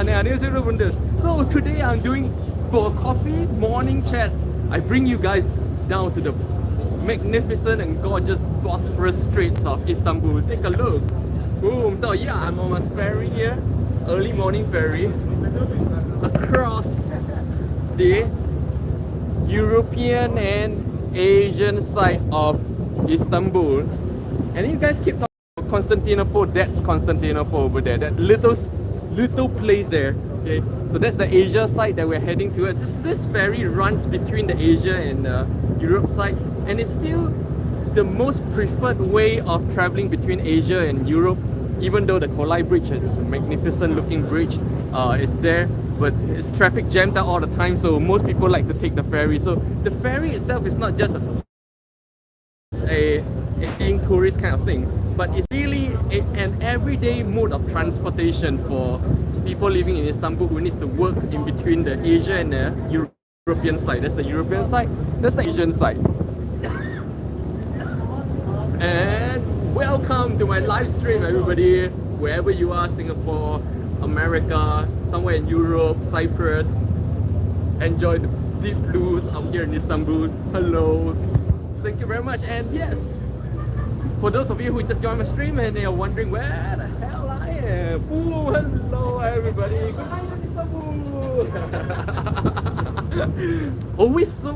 네, 안녕하세요 여러분들. So today I'm doing for a coffee morning chat. I bring you guys down to the magnificent and gorgeous Bosphorus Straits of Istanbul. Take a look. Boom. So yeah, I'm on a ferry here, early morning ferry across the European and Asian side of Istanbul. And you guys keep talking about Constantinople. That's Constantinople over there. That little place there. Okay, so that's the Asia side that we're heading towards. This ferry runs between the Asia and Europe side, and it's still the most preferred way of traveling between Asia and Europe. Even though the Kolai Bridge is a magnificent looking bridge, it's there, but it's traffic jammed out all the time. So most people like to take the ferry. So the ferry itself is not just a being tourist kind of thing, but it's really an everyday mode of transportation for people living in Istanbul who needs to work in between the Asia and the European side. That's the European side, that's the Asian side. And welcome to my live stream, everybody, wherever you are, Singapore, America, somewhere in Europe, Cyprus. Enjoy the deep blues out here in Istanbul. Hello, thank you very much. And yes, for those of you who just joined my stream and they are wondering where the hell I am, ooh, hello everybody, good night in Istanbul. Always so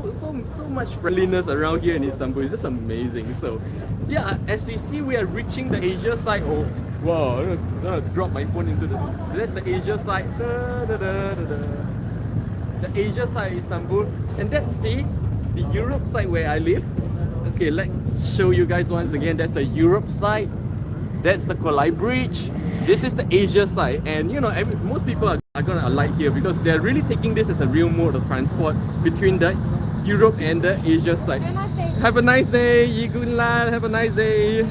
much friendliness around here in Istanbul. It's just amazing. So yeah, as we see, we are reaching the Asia side. Oh wow, I'm gonna drop my phone into that's the Asia side. The Asia side of Istanbul, and that's the Europe side where I live. Okay, let's show you guys once again. That's the Europe side. That's the Kolai Bridge. This is the Asia side, and you know, most people are gonna alight here because they're really taking this as a real mode of transport between the Europe and the Asia side. Have a nice day. Yigunlan. Have a nice day.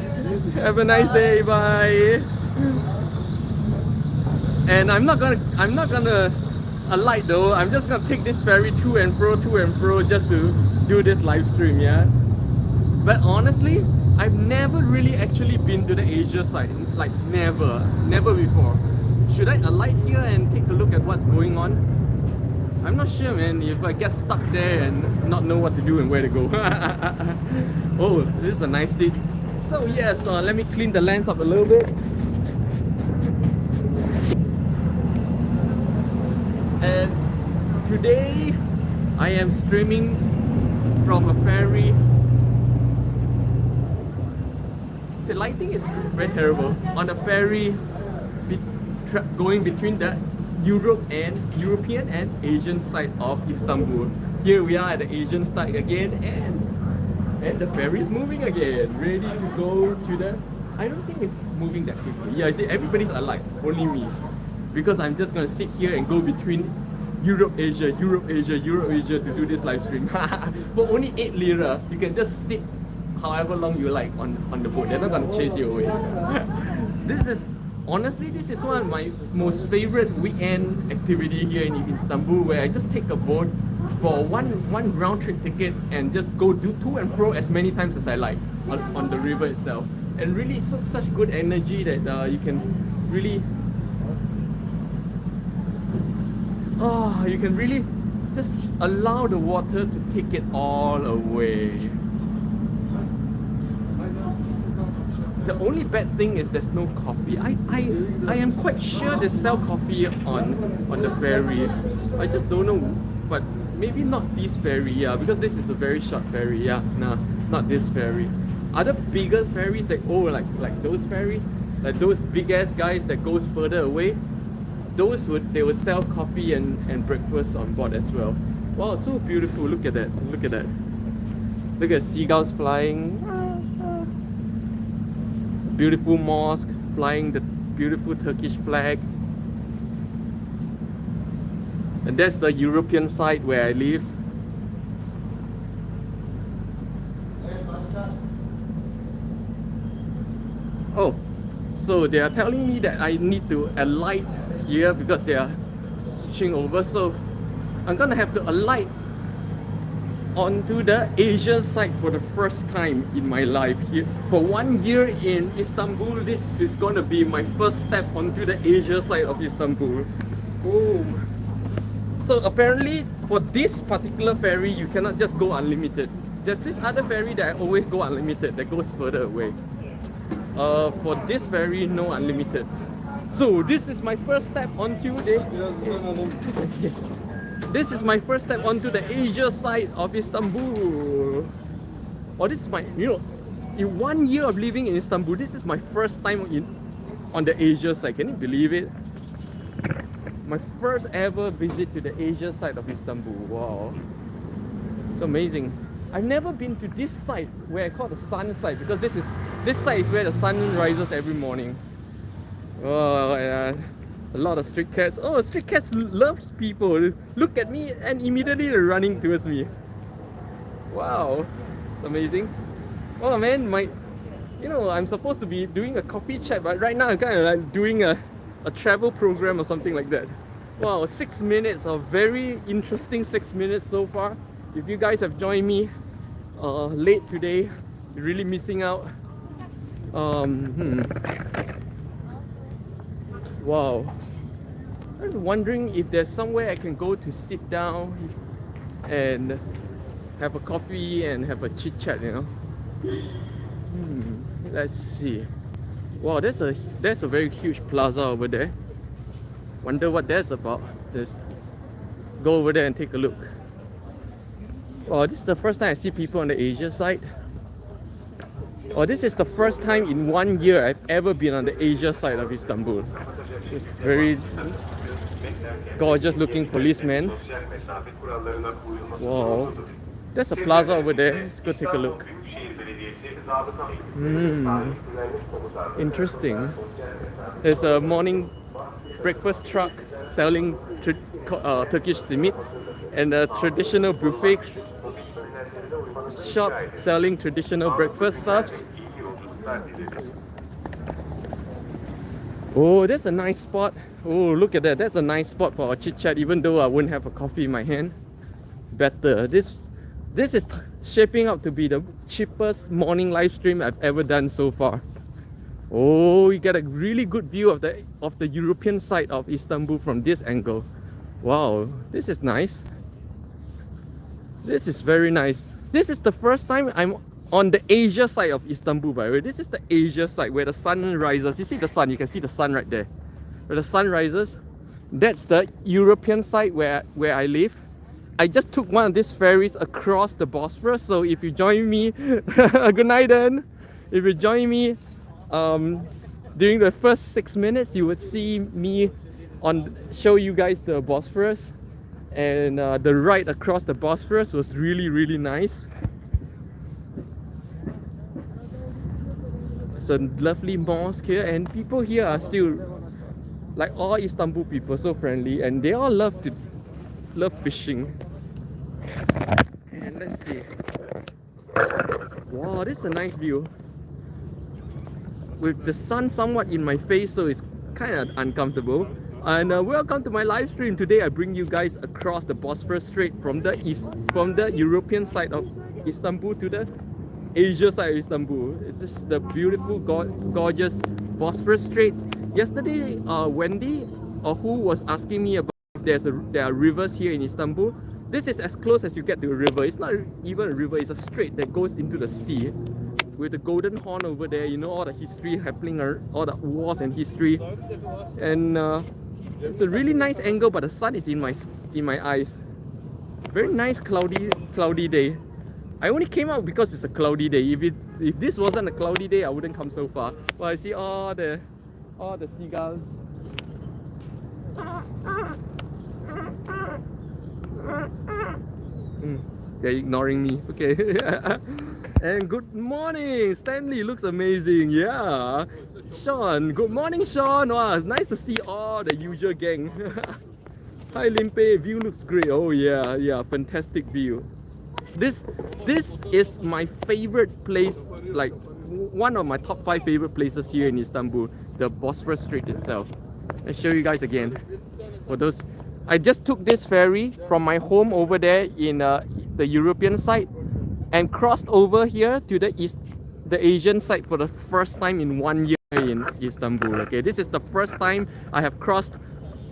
Have a nice day. Bye. And I'm not gonna alight though. I'm just gonna take this ferry to and fro just to do this live stream. Yeah. But honestly, I've never really actually been to the Asia side. Like never before. Should I alight here and take a look at what's going on? I'm not sure, man, if I get stuck there and not know what to do and where to go. Oh, this is a nice seat. So yes, let me clean the lens up a little bit. And today, I am streaming from a ferry. The lighting is very terrible. On a ferry going between the European and Asian side of Istanbul. Here we are at the Asian side again, and the ferry is moving again, ready to go to the. I don't think it's moving that quickly. Yeah, I see everybody's alive, only me, because I'm just gonna sit here and go between Europe, Asia to do this live stream. For only 8 lira, you can just sit however long you like on the boat. They're not gonna chase you away. Honestly, this is one of my most favorite weekend activity here in Istanbul, where I just take a boat for one round trip ticket and just go do to and fro as many times as I like on the river itself, and really such good energy that you can really just allow the water to take it all away. The only bad thing is there's no coffee. I am quite sure they sell coffee on the ferry. I just don't know, but maybe not this ferry, yeah, because this is a very short ferry, yeah. Nah, not this ferry. Other bigger ferries that like those ferries, like those big ass guys that goes further away, they would sell coffee and breakfast on board as well. Wow, so beautiful. Look at that. Look at that. Look at seagulls flying. Beautiful mosque flying the beautiful Turkish flag. And that's the European side where I live. Oh, so they are telling me that I need to alight here because they are switching over. So I'm gonna have to alight onto the Asian side for the first time in my life. Here for 1 year in Istanbul, this is gonna be my first step onto the Asia side of Istanbul. Boom. So apparently for this particular ferry you cannot just go unlimited. There's this other ferry that I always go unlimited that goes further away. For this ferry, no unlimited. So this is my first step onto the this is my first step onto the Asia side of Istanbul. Oh, this is my, in 1 year of living in Istanbul, this is my first time on the Asia side. Can you believe it? My first ever visit to the Asia side of Istanbul. Wow, it's amazing. I've never been to this side where I call the sun side, because this side is where the sun rises every morning. Oh, yeah. A lot of street cats. Oh, street cats love people. Look at me and immediately they're running towards me. Wow, it's amazing. Oh man, I'm supposed to be doing a coffee chat, but right now I'm kind of like doing a travel program or something like that. Wow, 6 minutes of very interesting 6 minutes so far. If you guys have joined me late today, you're really missing out. Wow. I'm wondering if there's somewhere I can go to sit down and have a coffee and have a chit chat, Let's see. Wow, there's a very huge plaza over there. Wonder what that's about. Just go over there and take a look. Oh, this is the first time I see people on the Asia side. Oh, this is the first time in 1 year I've ever been on the Asia side of Istanbul. Very gorgeous looking policeman. Wow. There's a plaza over there. Let's go take a look. Interesting. There's a morning breakfast truck selling Turkish simit, and a traditional buffet shop selling traditional breakfast stuffs. Oh, that's a nice spot. Oh, look at that. That's a nice spot for a chit chat, even though I wouldn't have a coffee in my hand. Better. This is shaping up to be the cheapest morning live stream I've ever done so far. Oh, you get a really good view of the European side of Istanbul from this angle. Wow, this is nice. This is very nice. This is the first time I'm on the Asia side of Istanbul, by the way. This is the Asia side where the sun rises. You see the sun, you can see the sun right there. Where the sun rises, that's the European side where I live. I just took one of these ferries across the Bosphorus, so if you join me, good night then. If you join me during the first 6 minutes, you would see me show you guys the Bosphorus, and the ride across the Bosphorus was really nice. It's a lovely mosque here, and people here are still, like all Istanbul people, so friendly, and they all love fishing. And let's see. Wow, this is a nice view. With the sun somewhat in my face, so it's kind of uncomfortable. And welcome to my live stream. Today I bring you guys across the Bosphorus Strait from the European side of Istanbul to the Asia side of Istanbul. It's just the beautiful, gorgeous Bosphorus Straits. Yesterday, Wendy, who was asking me about if there are rivers here in Istanbul. This is as close as you get to a river. It's not even a river, it's a strait that goes into the sea. With the golden horn over there, all the history happening, all the wars and history. And it's a really nice angle, but the sun is in my eyes. Very nice cloudy day. I only came out because it's a cloudy day. If this wasn't a cloudy day, I wouldn't come so far. Well, I see all the seagulls. They're ignoring me. Okay. And good morning, Stanley. Looks amazing. Yeah. Sean. Good morning, Sean. Wow, nice to see all the usual gang. Hi, Limpeh. View looks great. Oh yeah, fantastic view. This is my favorite place, like one of my top 5 favorite places here in Istanbul, the Bosphorus Street itself. Let's show you guys again. For those, I just took this ferry from my home over there in the European side and crossed over here to the Asian side for the first time in 1 year in Istanbul. Okay, this is the first time I have crossed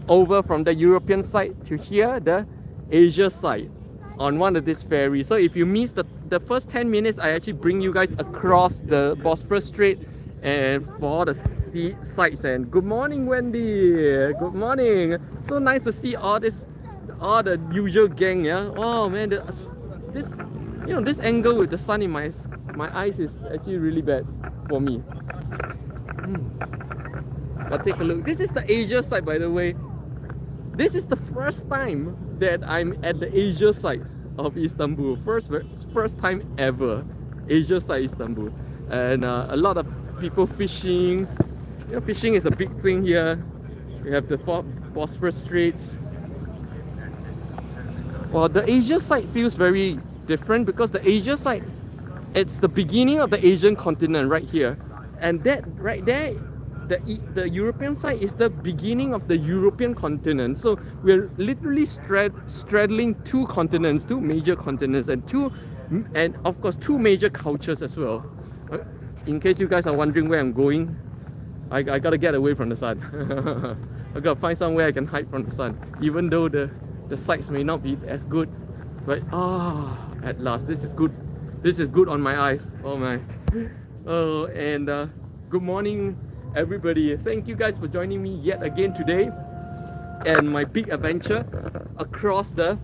over from the European side to here, the Asia side, on one of these ferries. So if you miss the first 10 minutes, I actually bring you guys across the Bosphorus Strait and for the sea sights. And good morning, Wendy. Good morning. So nice to see all the usual gang. Yeah. Oh man, this this angle with the sun in my eyes is actually really bad for me. But take a look. This is the Asia side, by the way. This is the first time that I'm at the Asia side of Istanbul. First time ever, Asia side Istanbul, and a lot of people fishing. Fishing is a big thing here. We have the Bosphorus Straits. Well, the Asia side feels very different because the Asia side, it's the beginning of the Asian continent right here, and that right there, the European side is the beginning of the European continent. So we're literally straddling two continents, two major continents, and of course two major cultures as well. In case you guys are wondering where I'm going, I gotta get away from the sun. I gotta find somewhere I can hide from the sun, even though the sights may not be as good. But at last, this is good. This is good on my eyes. Oh my. Oh, and good morning, everybody. Thank you guys for joining me yet again today and my big adventure across the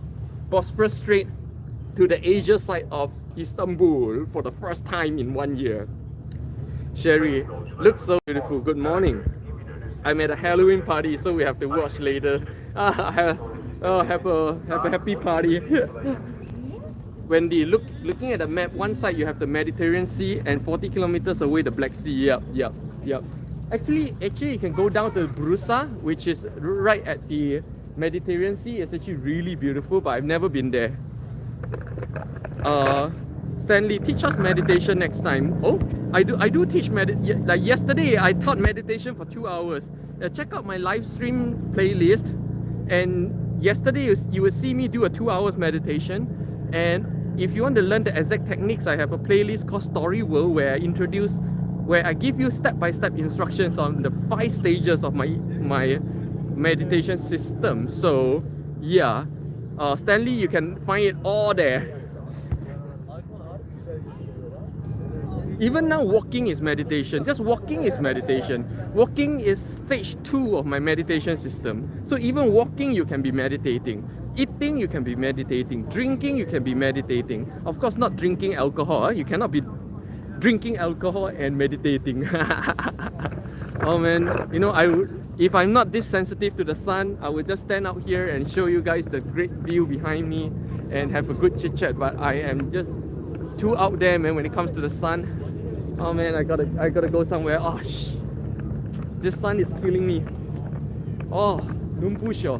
Bosphorus Strait to the Asia side of Istanbul for the first time in 1 year. Sherry, looks so beautiful. Good morning. I'm at a Halloween party, so we have to watch later. Have a happy party. Wendy, looking at the map, one side you have the Mediterranean Sea and 40 kilometers away the Black Sea. Yep. Actually you can go down to Bursa, which is right at the Mediterranean Sea. It's actually really beautiful, but I've never been there. Stanley, teach us meditation next time. Oh, I do teach meditation. Like yesterday, I taught meditation for 2 hours. Check out my live stream playlist. And yesterday, you will see me do a 2 hours meditation. And if you want to learn the exact techniques, I have a playlist called Story World where I give you step-by-step instructions on the 5 stages of my meditation system. So yeah, Stanley, you can find it all there. Even now, walking is meditation. Just walking is meditation. Walking is stage 2 of my meditation system. So even walking, you can be meditating. Eating, you can be meditating. Drinking, you can be meditating. Of course, not drinking alcohol. You cannot be drinking alcohol and meditating. Oh man, if I'm not this sensitive to the sun, I would just stand out here and show you guys the great view behind me and have a good chit chat. But I am just too out there, man, when it comes to the sun. Oh man, I gotta go somewhere. Oh this sun is killing me. Oh, Lumpusho.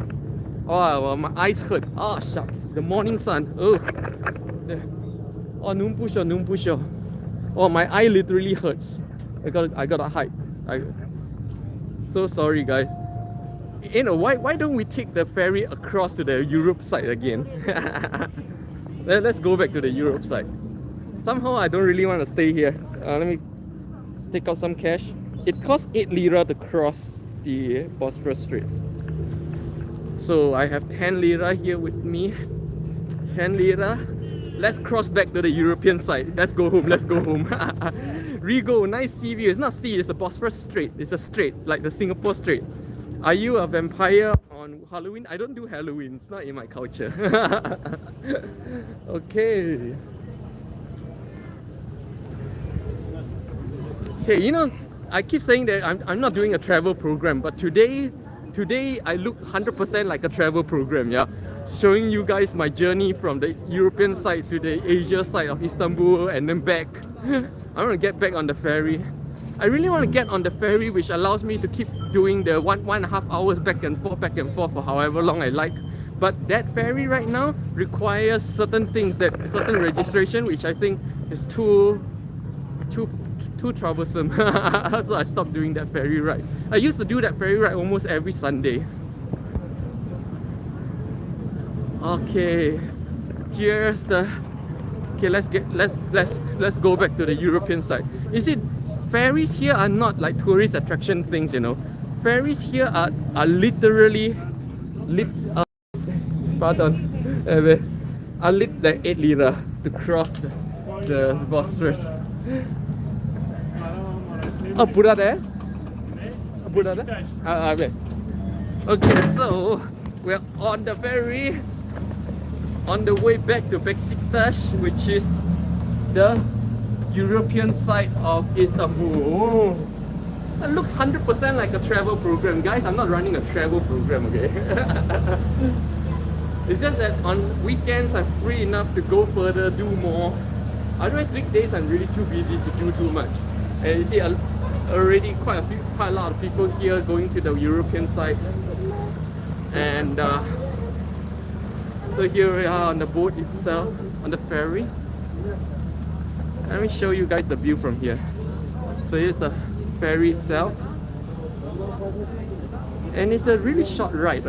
Oh, well, my eyes hurt. Oh shucks, the morning sun. Oh, Lumpusho. Oh, my eye literally hurts. I gotta hide. So sorry, guys. Why don't we take the ferry across to the Europe side again? Let's go back to the Europe side. Somehow I don't really want to stay here. Let me take out some cash. It costs 8 lira to cross the Bosphorus Straits. So I have 10 lira here with me. 10 lira. Let's cross back to the European side. Let's go home. Rigo, nice sea view. It's not sea, it's a Bosphorus Strait. It's a strait, like the Singapore Strait. Are you a vampire on Halloween? I don't do Halloween. It's not in my culture. Okay. Okay, I keep saying that I'm not doing a travel program, but today I look 100% like a travel program, yeah. Showing you guys my journey from the European side to the Asia side of Istanbul and then back. I want to get back on the ferry. I really want to get on the ferry, which allows me to keep doing the 1.5 hours back and forth for however long I like. But that ferry right now requires certain things, certain registration, which I think is too troublesome. So I stopped doing that ferry ride. I used to do that ferry ride almost every Sunday. Okay, here's the. Okay, let's go back to the European side. You see, ferries here are not like tourist attraction things, Ferries here are literally lit, pardon, I lit the 8 lira to cross the Bosphorus. Oh, Buddha there? Buddha there? Okay, so we're on the ferry on the way back to Besiktas, which is the European side of Istanbul. Oh, it looks 100% like a travel program. Guys, I'm not running a travel program, okay? It's just that on weekends I'm free enough to go further, do more. Otherwise, weekdays I'm really too busy to do too much. And you see already quite a lot of people here going to the European side. And so here we are on the boat itself, on the ferry. Let me show you guys the view from here. So here's the ferry itself. And it's a really short ride,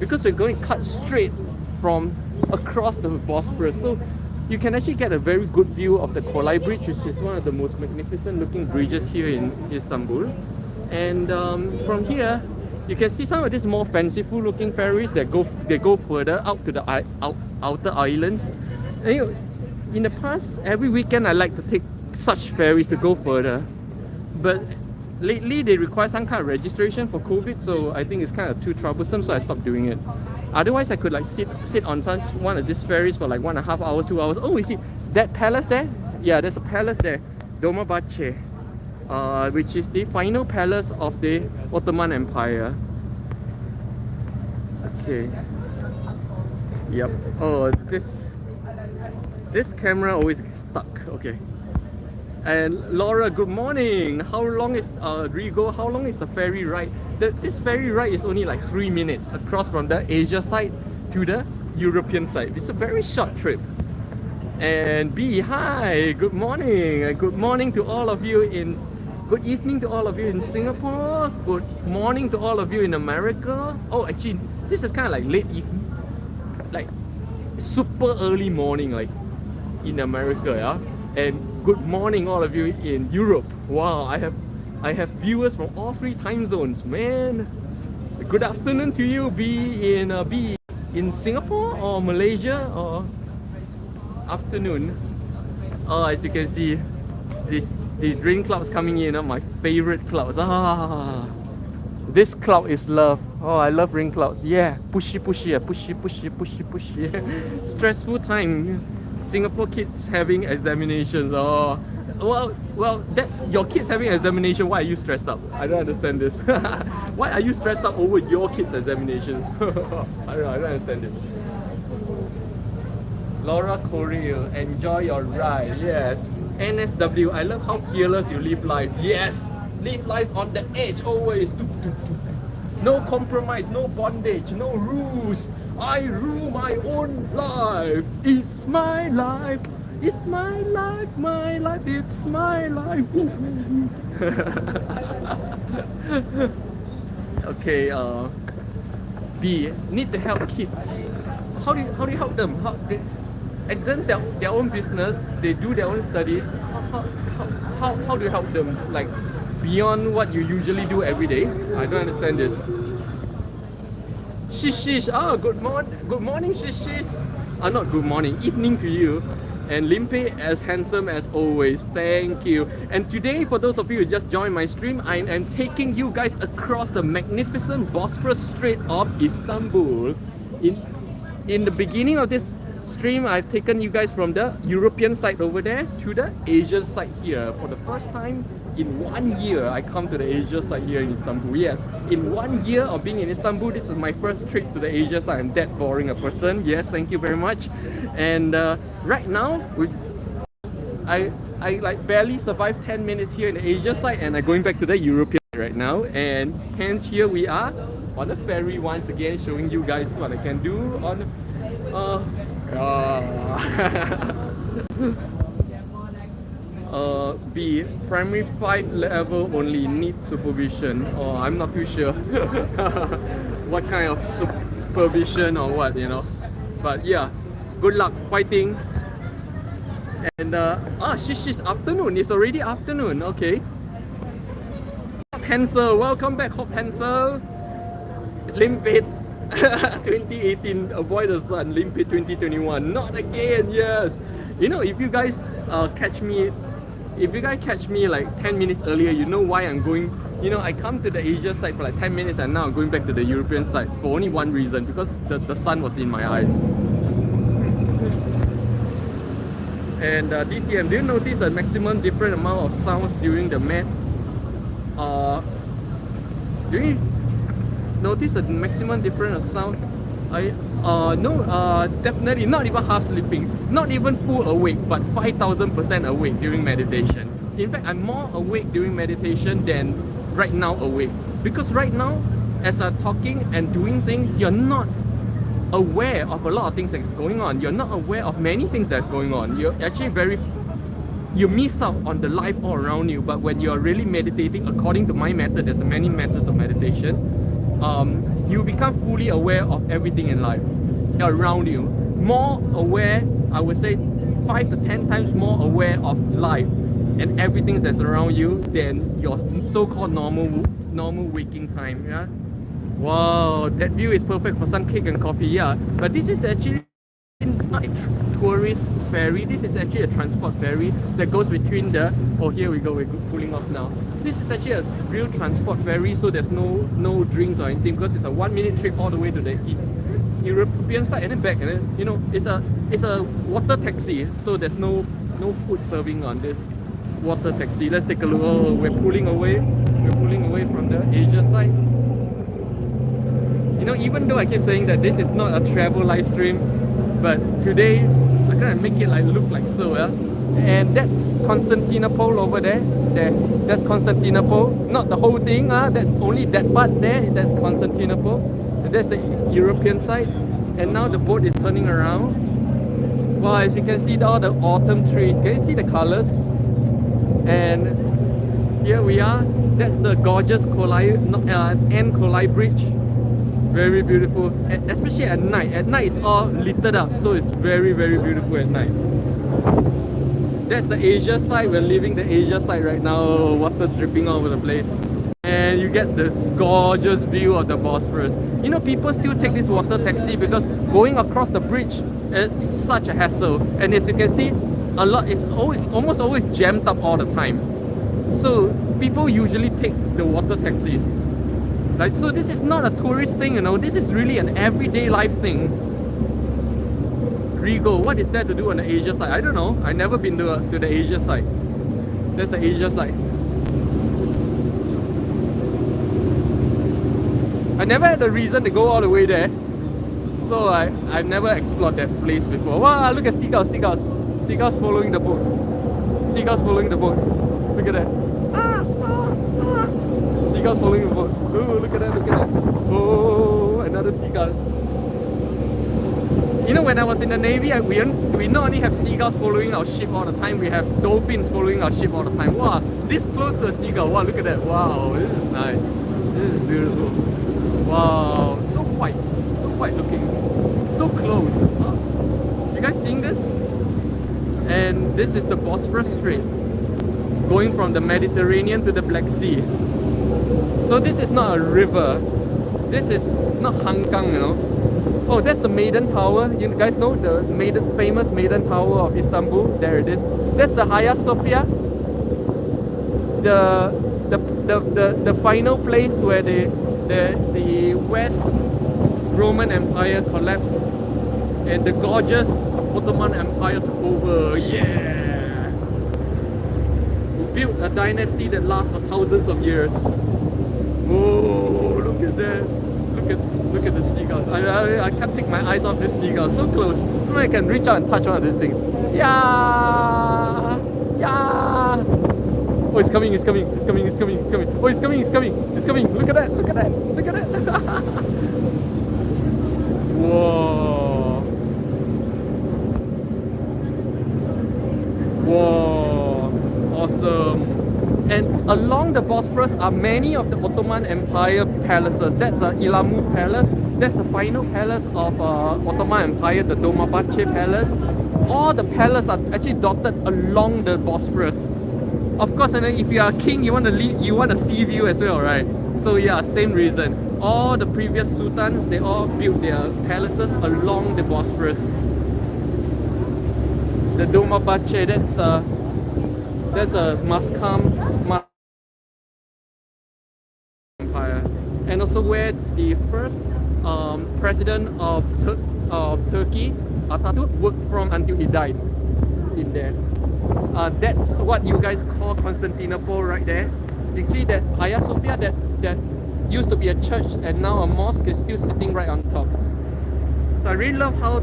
because we're going to cut straight from across the Bosphorus. So you can actually get a very good view of the Kolay Bridge, which is one of the most magnificent looking bridges here in Istanbul. And from here, you can see some of these more fanciful looking ferries that go further out to the outer islands. And, you know, in the past, every weekend I like to take such ferries to go further. But lately they require some kind of registration for COVID, so I think it's kind of too troublesome, so I stopped doing it. Otherwise, I could like sit on one of these ferries for like 1.5 hours, 2 hours. Oh, you see that palace there? Yeah, there's a palace there, Dolmabahce, which is the final palace of the Ottoman Empire. Okay. Yep. Oh, this camera always gets stuck. Okay. And Laura, good morning. How long is Rigo? How long is the ferry ride? This ferry ride is only like 3 minutes across from the Asia side to the European side. It's a very short trip. And B, hi, good morning. Good morning to all of you in. Good evening to all of you in Singapore. Good morning to all of you in America. Oh, actually, this is kind of like late evening, like super early morning, like in America, yeah. And good morning all of you in Europe. Wow, I have viewers from all 3 time zones, man. Good afternoon to you, be in Singapore or Malaysia, or afternoon. Oh, as you can see, the rain clouds coming in are my favorite clouds. This cloud is love. Oh, I love rain clouds. Yeah, pushy. Stressful time. Singapore kids having examinations. Oh, well, that's your kids having examination. Why are you stressed up? I don't understand this. Why are you stressed up over your kids' examinations? I don't understand this. Laura Correa, enjoy your ride. Yes. NSW, I love how fearless you live life. Yes. Live life on the edge always. No compromise, no bondage, no rules. I rule my own life. It's my life. It's my life, it's my life. Okay, B, need to help kids. How do you help them? Exams their own business, they do their own studies. How do you help them? Like beyond what you usually do every day? I don't understand this. Shishish, good morning Shishish. Not good morning, evening to you. And Limpeh, as handsome as always, thank you. And today, for those of you who just joined my stream, I am taking you guys across the magnificent Bosphorus Strait of Istanbul. In the beginning of this stream, I've taken you guys from the European side over there to the Asian side here. For the first time in 1 year, I come to the Asia side here in Istanbul. Yes, in 1 year of being in Istanbul, this is my first trip to the Asia side. I'm that boring a person. Yes, thank you very much. And right now, I like barely survived 10 minutes here in the Asia side, and I'm going back to the European side right now. And hence here we are on the ferry once again, showing you guys what I can do on B, primary 5 level only, need supervision. Oh, I'm not too sure what kind of supervision or what, you know. But yeah, good luck fighting. And Shishi's afternoon. It's already afternoon. Okay. Hop Hansel, welcome back, Hop Hansel. Limpeh, 2018, avoid the sun. Limpeh 2021, not again. Yes. You know, if you guys catch me, like 10 minutes earlier, you know why I'm going. You know, I come to the Asia side for like 10 minutes and now I'm going back to the European side for only one reason, because the sun was in my eyes. And DTM, do you notice a maximum different amount of sounds during the mat? Do you notice a maximum different of sound? No, definitely not even half sleeping, not even full awake, but 5,000% awake during meditation. In fact, I'm more awake during meditation than right now awake, because right now, as I'm talking and doing things, you're not aware of a lot of things that's going on. You're not aware of many things that's going on. You're actually you miss out on the life all around you. But when you're really meditating, according to my method, there's many methods of meditation, you become fully aware of everything in life around you. More aware, I would say 5 to 10 times more aware of life and everything that's around you than your so-called normal waking time. Yeah. Wow, that view is perfect for some cake and coffee. Yeah, but this is actually not a tourist ferry. This is actually a transport ferry that goes between the. Oh, here we go. We're pulling off now. This is actually a real transport ferry, so there's no drinks or anything, because it's a 1-minute trip all the way to the East European side and then back, and then you know it's a water taxi, so there's no food serving on this water taxi. Let's take a look. Oh, we're pulling away from the Asia side. You know, even though I keep saying that this is not a travel live stream, but today I'm gonna make it like look like so. Yeah? And that's Constantinople over there. That's Constantinople. Not the whole thing. That's only that part there. That's Constantinople. And that's the European side. And now the boat is turning around. Well, as you can see, all the autumn trees. Can you see the colors? And here we are. That's the gorgeous Kolai Bridge. Very beautiful, especially at night. At night it's all lit up, so it's very, very beautiful at night. That's the Asia side. We're leaving the Asia side right now. Water dripping all over the place. And you get this gorgeous view of the Bosphorus. You know, people still take this water taxi because going across the bridge, it's such a hassle. And as you can see, it's almost always jammed up all the time. So people usually take the water taxis. Like, so this is not a tourist thing, you know, this is really an everyday life thing. Rigo, what is there to do on the Asia side? I don't know. I've never been to the Asia side. That's the Asia side. I never had a reason to go all the way there. So I've never explored that place before. Wow, look at seagulls. Seagulls following the boat. Look at that. Seagulls following the boat. Oh, look at that. Oh, another seagull. You know, when I was in the Navy, we not only have seagulls following our ship all the time, we have dolphins following our ship all the time. Wow, this close to a seagull. Wow, look at that. Wow, this is nice. This is beautiful. Wow, so white looking. So close. You guys seeing this? And this is the Bosphorus Strait, going from the Mediterranean to the Black Sea. So this is not a river. This is not Hanggang, you know. Oh, that's the Maiden Tower. You guys know the famous Maiden Tower of Istanbul? There it is. That's the Hagia Sophia. The final place where the West Roman Empire collapsed and the gorgeous Ottoman Empire took over. Yeah! We built a dynasty that lasts for thousands of years. Whoa, look at that. Look at the seagulls. I can't take my eyes off this seagull. So close. I can reach out and touch one of these things. Yeah! Yeah! Oh, it's coming. Oh, it's coming. Look at that. Whoa. Awesome. And along the Bosphorus are many of the Ottoman Empire palaces. That's the Ilamu Palace. That's the final palace of Ottoman Empire, the Dolmabahce Palace. All the palaces are actually dotted along the Bosphorus. Of course, and then if you are a king, you want a sea view as well, right? So yeah, same reason. all the previous sultans, they all built their palaces along the Bosphorus. The Dolmabahce, that's a Muscam Empire, and also where the first president of Turkey, Atatürk, worked from until he died in there. That's what you guys call Constantinople right there. You see that Hagia Sophia, that used to be a church and now a mosque, is still sitting right on top. So I really love how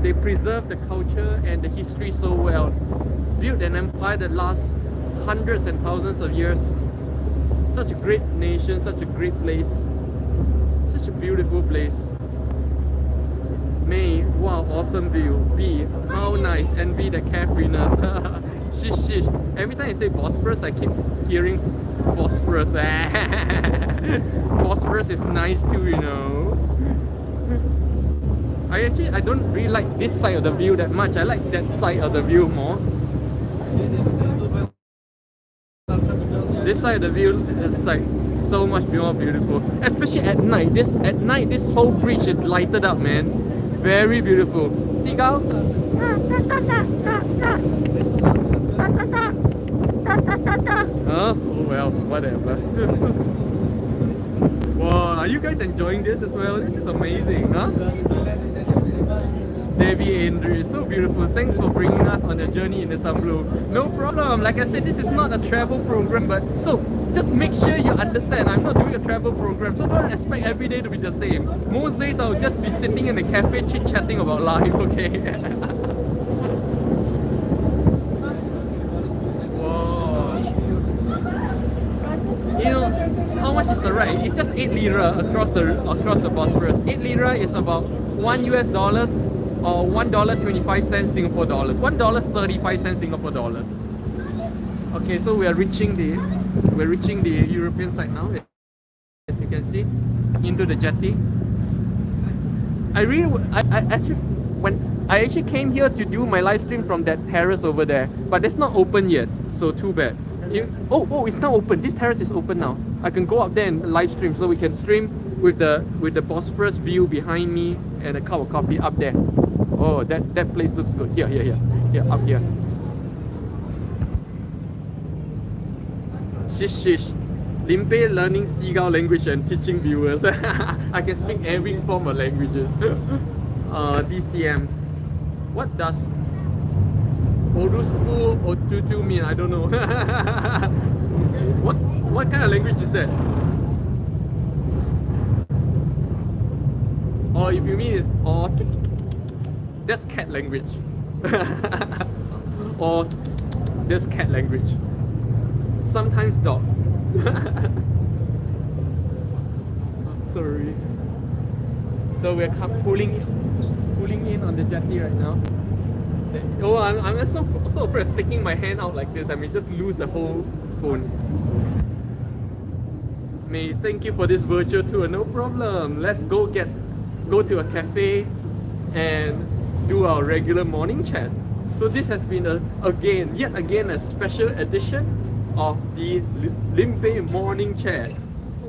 they preserve the culture and the history so well. Built an empire that lasts hundreds and thousands of years. Such a great nation, such a great place, such a beautiful place. May, wow, awesome view. B, how nice. And B, the carefreeness. Shish, shish. Every time I say Bosphorus, I keep hearing phosphorus. Phosphorus is nice too, you know. I don't really like this side of the view that much. I like that side of the view more. This side of the view is like so much more beautiful, especially at night. This whole bridge is lighted up, man. Very beautiful. Seagull. Oh well, whatever. Wow, are you guys enjoying this as well? This is amazing, huh? Devi Andrew, so beautiful. Thanks for bringing us on a journey in Istanbul. No problem. Like I said, this is not a travel program, but so just make sure you understand, I'm not doing a travel program, so don't expect every day to be the same. Most days I'll just be sitting in a cafe chit-chatting about life, okay? Whoa. You know, how much is the ride? It's just 8 lira across the Bosphorus. 8 lira is about $1 or $1.25 Singapore dollars. $1.35 Singapore dollars. Okay, so we're reaching the European side now, as you can see, into the jetty. I actually came here to do my live stream from that terrace over there, but it's not open yet, so too bad. It's now open. This terrace is open now. I can go up there and live stream, so we can stream with the Bosphorus view behind me and a cup of coffee up there. Oh, that place looks good. Here, up here. Shish. Limpeh learning seagull language and teaching viewers. I can speak every form of languages. DCM. What does Oruspu or Tutu mean? I don't know. What kind of language is that? Or if you mean that's cat language. Or that's cat language. Sometimes dog. Sorry. So we're pulling in on the jetty right now. Oh, I'm so afraid of sticking my hand out like this. I may just lose the whole phone. May, thank you for this virtual tour. No problem. Let's go to a cafe and do our regular morning chat. So this has been yet again a special edition of the Limpeh morning chat,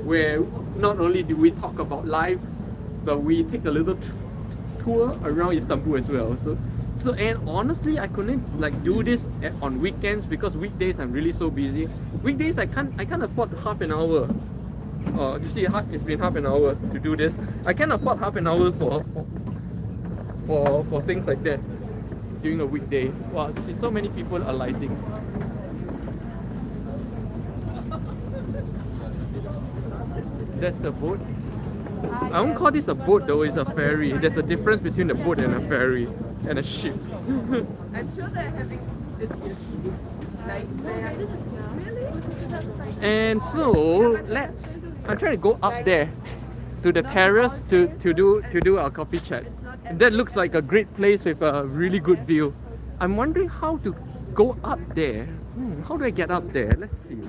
where not only do we talk about life, but we take a little tour around Istanbul as well. So and honestly, I couldn't do this on weekends, because weekdays I'm really so busy. Weekdays I can't afford half an hour. You see, it's been half an hour to do this. I can't afford half an hour for things like that during a weekday. Wow, see, so many people are lighting. That's the boat. I won't call this a boat though, it's a ferry. There's a difference between a boat and a ferry and a ship. I'm sure they're having And so I'm trying to go up there to the terrace to do our coffee chat. That looks like a great place with a really good view. I'm wondering how to go up there. How do I get up there? Let's see.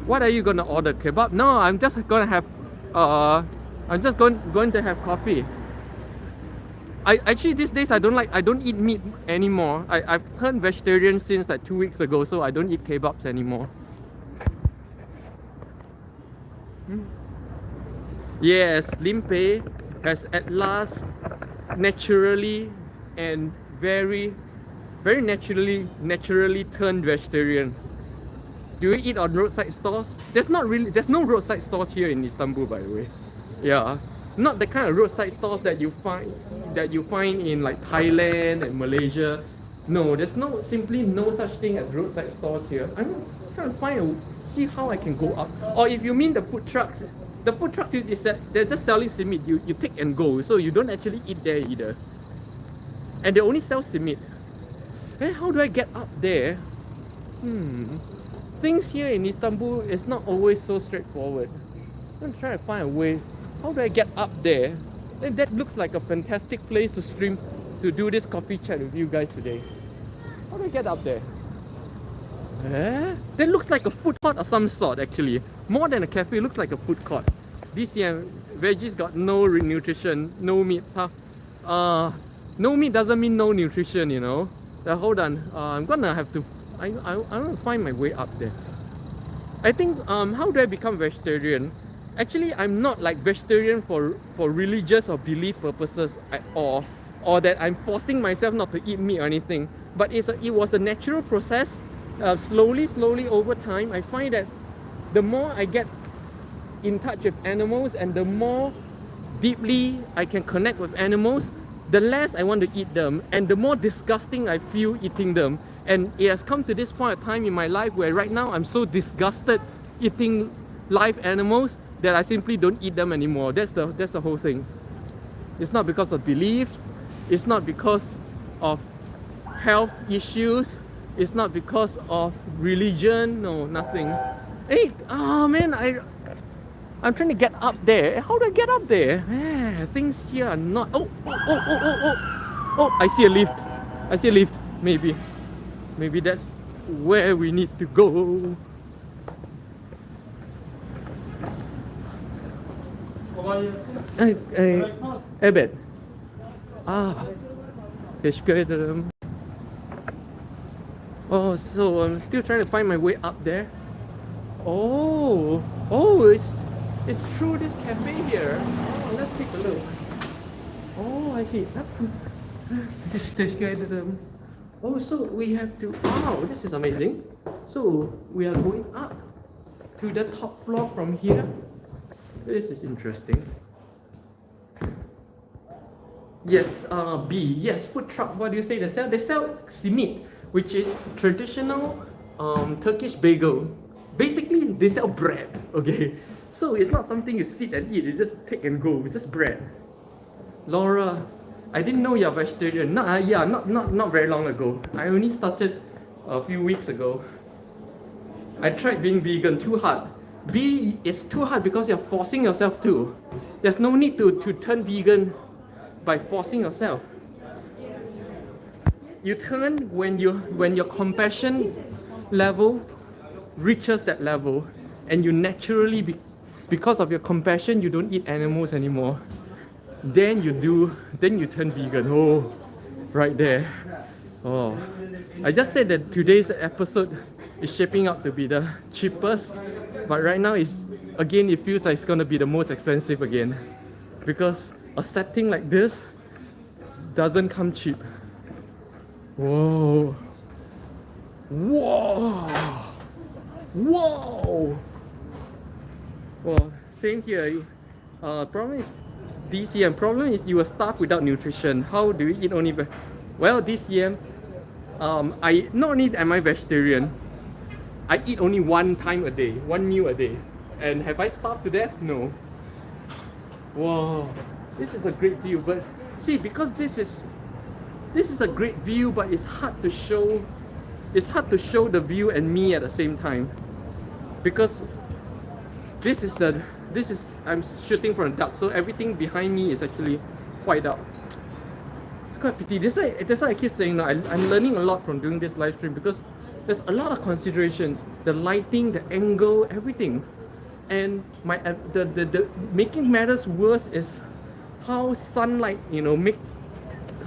What are you gonna order? Kebab? No, I'm just gonna have going to have coffee. I actually these days I don't eat meat anymore. I've turned vegetarian since like 2 weeks ago, so I don't eat kebabs anymore. Yes, Limpeh has at last naturally and very naturally turned vegetarian. Do you eat on roadside stores? There's no roadside stores here in Istanbul, by the way. Yeah, not the kind of roadside stores that you find in like Thailand and Malaysia. No, there's simply no such thing as roadside stores here. I'm trying to see how I can go up. Or if you mean the food trucks is that they're just selling simit. You take and go, so you don't actually eat there either. And they only sell simit. Hey, how do I get up there? Things here in Istanbul is not always so straightforward. I'm trying to find a way. How do I get up there? And that looks like a fantastic place to do this coffee chat with you guys today. How do I get up there? That looks like a food court of some sort actually. More than a cafe, it looks like a food court. This year, veggies got no nutrition, no meat. No meat doesn't mean no nutrition, you know. Hold on, I'm gonna have to. I want to find my way up there. I think how do I become vegetarian? Actually, I'm not like vegetarian for religious or belief purposes at all, or that I'm forcing myself not to eat meat or anything. But it was a natural process. Slowly over time, I find that the more I get in touch with animals and the more deeply I can connect with animals, the less I want to eat them and the more disgusting I feel eating them. And it has come to this point of time in my life where right now I'm so disgusted eating live animals that I simply don't eat them anymore. That's the whole thing. It's not because of beliefs, it's not because of health issues, it's not because of religion, no, nothing. Hey, man, I'm trying to get up there. How do I get up there? Things here are not. Oh, I see a lift. Maybe that's where we need to go. Evet. Teşekkür ederim. Oh, so I'm still trying to find my way up there. Oh, it's through this cafe here. Oh, let's take a look. Oh, I see. Teşekkür ederim. Oh, so we have to. Wow, this is amazing. So we are going up to the top floor from here. This is interesting. Yes, B. Yes, food truck. What do you say they sell? They sell simit, which is traditional Turkish bagel. Basically, they sell bread. Okay, so it's not something you sit and eat. You just take and go. It's just bread. Laura, I didn't know you're vegetarian. Not very long ago. I only started a few weeks ago. I tried being vegan. Too hard. B is too hard because you're forcing yourself to. There's no need to turn vegan by forcing yourself. You turn when your compassion level reaches that level, and you naturally, because of your compassion, you don't eat animals anymore. Then you turn vegan. Oh, right there. Oh, I just said that today's episode is shaping up to be the cheapest, but right now it feels like it's gonna be the most expensive again, because a setting like this doesn't come cheap. Whoa. Well, same here. Problem is DCM. Problem is you are starved without nutrition. How do you eat only? Well, DCM. I not only am I vegetarian, I eat only one meal a day. And have I starved to death? No. Wow, this is a great view. But see, because this is a great view, but it's hard to show. It's hard to show the view and me at the same time, because I'm shooting from the dark, so everything behind me is actually white out. It's quite pity. That's why I keep saying now. I'm learning a lot from doing this live stream, because there's a lot of considerations: the lighting, the angle, everything. And the making matters worse is how sunlight,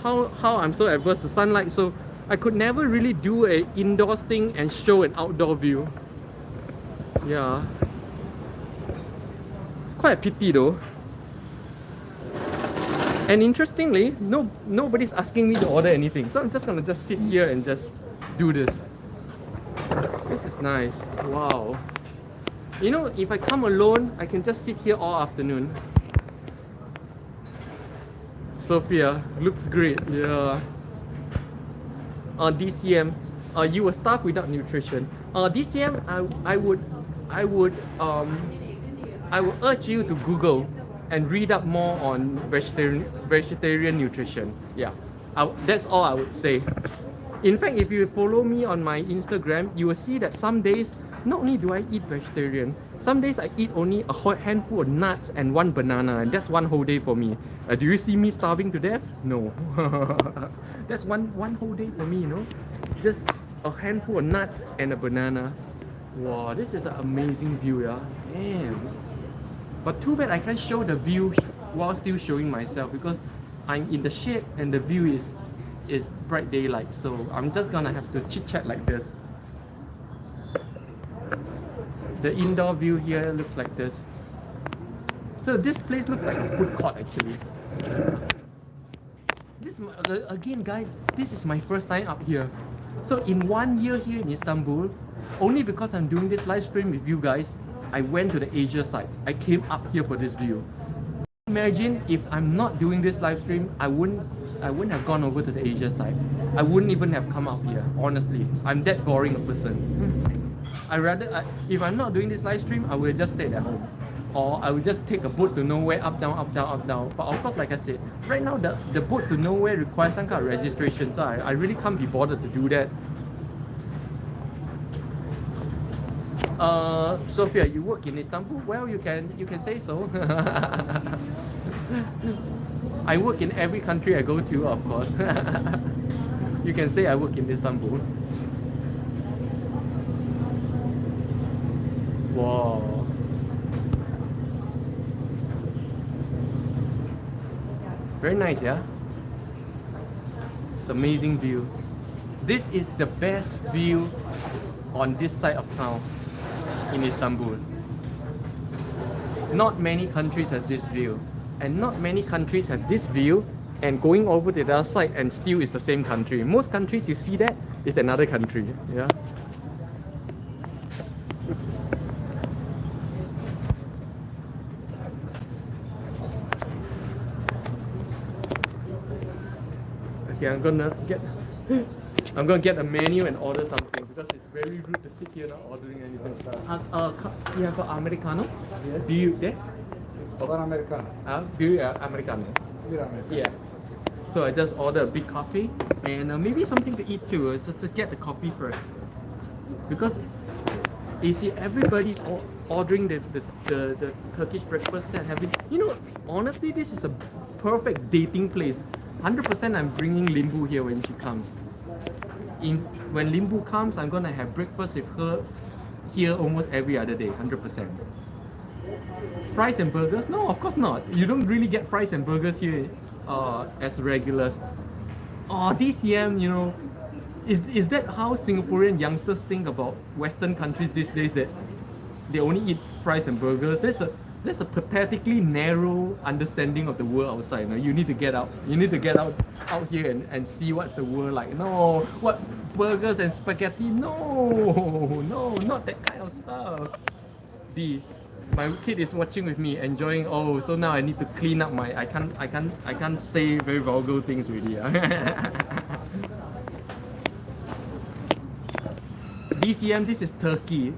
how I'm so averse to sunlight, so I could never really do a indoors thing and show an outdoor view. Yeah. quite a pity though. And interestingly, nobody's asking me to order anything. So I'm just gonna sit here and just do this. This is nice. Wow. You know, if I come alone, I can just sit here all afternoon. Sophia, looks great. Yeah. DCM, you will starve without nutrition. DCM, I would urge you to Google and read up more on vegetarian nutrition. Yeah, that's all I would say. In fact, if you follow me on my Instagram, you will see that some days, not only do I eat vegetarian, some days I eat only a handful of nuts and one banana, and that's one whole day for me. Do you see me starving to death? No. That's one whole day for me, you know? Just a handful of nuts and a banana. Wow, this is an amazing view, yeah? Damn. But too bad I can't show the view while still showing myself, because I'm in the shade and the view is bright daylight, so I'm just gonna have to chit chat like this. The indoor view here looks like this. So this place looks like a food court actually. This again, guys, this is my first time up here. So in 1 year here in Istanbul, only because I'm doing this live stream with you guys, I went to the Asia side. I came up here for this view. Imagine if I'm not doing this live stream, I wouldn't have gone over to the Asia side. I wouldn't even have come up here. Honestly, I'm that boring a person. If I'm not doing this live stream, I will just stay at home, or I will just take a boat to nowhere, up down, up down, up down. But of course, like I said, right now the boat to nowhere requires some kind of registration, so I really can't be bothered to do that. Sophia, you work in Istanbul? Well, you can say so. I work in every country I go to, of course. You can say I work in Istanbul. Wow. Very nice, yeah? It's amazing view. This is the best view on this side of town in Istanbul. Not many countries have this view, and not many countries have this view and going over to the other side and still is the same country. Most countries you see that is another country. Yeah. Okay, I'm gonna get a menu and order something because it's very rude to sit here not ordering anything. You have an Americano? Yes. Do you there? One Americano. Beer Americano. Beer Americano. Yeah. So I just order a big coffee and maybe something to eat too. Just to get the coffee first, because you see everybody's ordering the Turkish breakfast set. Honestly, this is a perfect dating place. 100% I'm bringing Limpeh here when she comes. When Limpeh comes, I'm gonna have breakfast with her here almost every other day, 100%. Fries and burgers? No, of course not. You don't really get fries and burgers here as regulars. DCM, is that how Singaporean youngsters think about Western countries these days, that they only eat fries and burgers? That's a pathetically narrow understanding of the world outside. You need to get out. You need to get out here and see what's the world like. No, what burgers and spaghetti? No, not that kind of stuff. My kid is watching with me, enjoying. Oh, so now I need to clean up my. I can't say very vulgar things really. DCM, this is Turkey.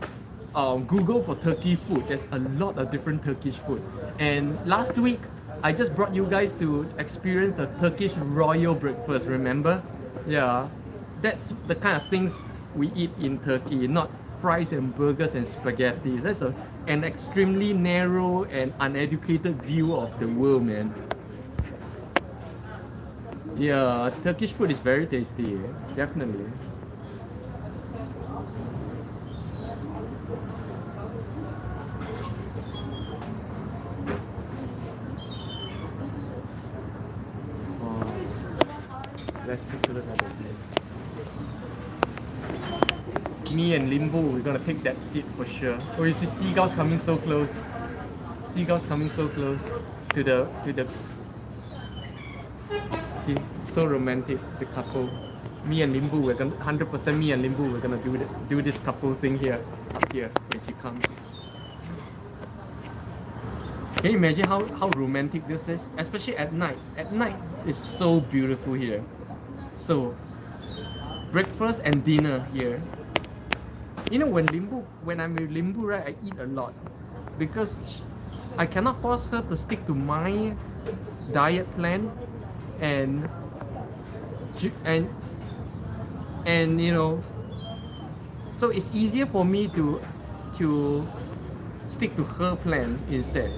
Google for Turkey food. There's a lot of different Turkish food. And last week, I just brought you guys to experience a Turkish royal breakfast, remember? Yeah, that's the kind of things we eat in Turkey, not fries and burgers and spaghetti. That's an extremely narrow and uneducated view of the world, man. Yeah, Turkish food is very tasty, definitely. Let's take a look at it. Me and Limpeh, we're gonna take that seat for sure. Oh, you see seagulls coming so close. seagulls coming so close to the see, so romantic, the couple. Me and Limbu, we're gonna 100% me and Limbu, we're gonna do this couple thing here, up here when she comes. Can you imagine how romantic this is? Especially at night. At night, it's so beautiful here. So, breakfast and dinner here. You know, when I'm with Limbu, right, I eat a lot because I cannot force her to stick to my diet plan, and you know, so it's easier for me to stick to her plan instead.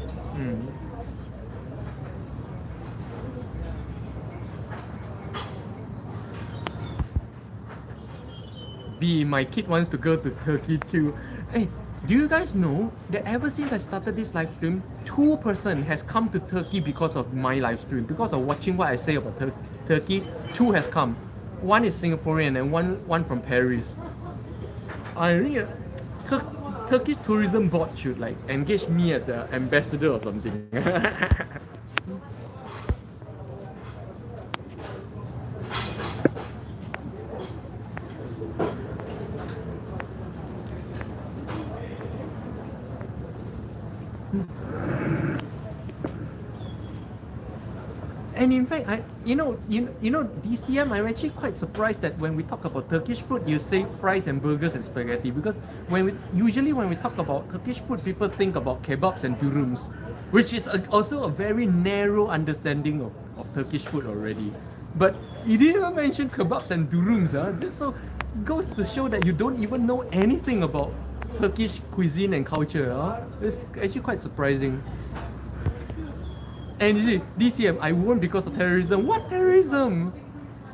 B, my kid wants to go to Turkey too. Hey, do you guys know that ever since I started this live stream, 2% has come to Turkey because of my live stream, because of watching what I say about Turkey. 2 has come. One is Singaporean and one from Paris. I really, Turkish tourism board should like engage me as the ambassador or something. And in fact, you know, DCM, I'm actually quite surprised that when we talk about Turkish food, you say fries and burgers and spaghetti, because usually when we talk about Turkish food, people think about kebabs and durums, which is also a very narrow understanding of Turkish food already. But you didn't even mention kebabs and durums, huh? So it goes to show that you don't even know anything about Turkish cuisine and culture, huh? It's actually quite surprising. And you see, DCM, I won because of terrorism. What terrorism?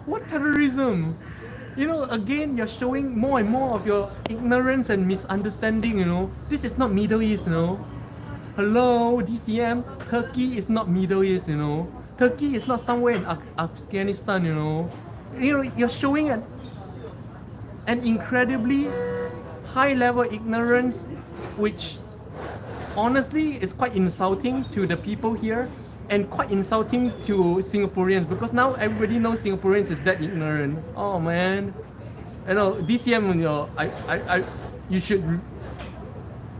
What terrorism? You know, again, you're showing more and more of your ignorance and misunderstanding, you know. This is not Middle East, you know. Hello, DCM, Turkey is not Middle East, you know. Turkey is not somewhere in Afghanistan, you know. You know, you're showing an incredibly high-level ignorance, which honestly is quite insulting to the people here. And quite insulting to Singaporeans, because now everybody knows Singaporeans is that ignorant. Oh man, you know, DCM, you know, you should,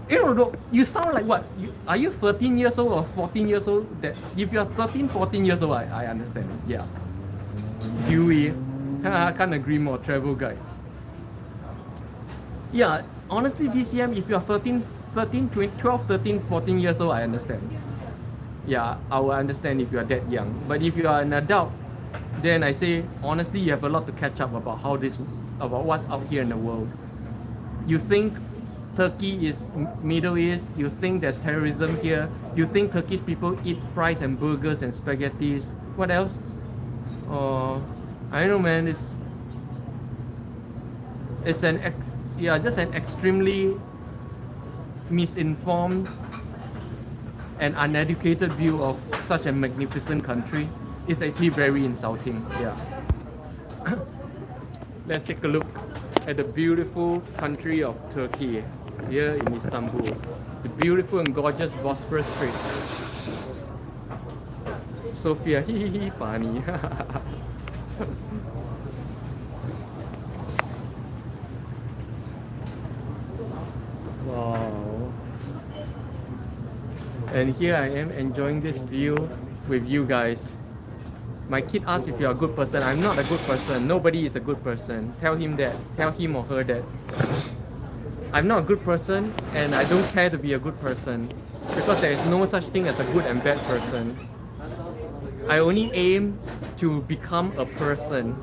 you know, you sound like what? Are you 13 years old or 14 years old? That if you're 13, 14 years old, I understand. Yeah. Dewey, I can't agree more. Travel guide. Yeah, honestly, DCM, if you're 12, 13, 14 years old, I understand. Yeah, I will understand if you are that young. But if you are an adult, then I say honestly, you have a lot to catch up about about what's out here in the world. You think Turkey is Middle East? You think there's terrorism here? You think Turkish people eat fries and burgers and spaghettis? What else? I don't know, man. It's just an extremely misinformed and uneducated view of such a magnificent country. Is actually very insulting. Yeah. Let's take a look at the beautiful country of Turkey here in Istanbul. The beautiful and gorgeous Bosphorus Street. Sophia, funny. Wow. And here I am enjoying this view with you guys. My kid asked if you're a good person. I'm not a good person. Nobody is a good person. Tell him that. Tell him or her that. I'm not a good person, and I don't care to be a good person, because there is no such thing as a good and bad person. I only aim to become a person,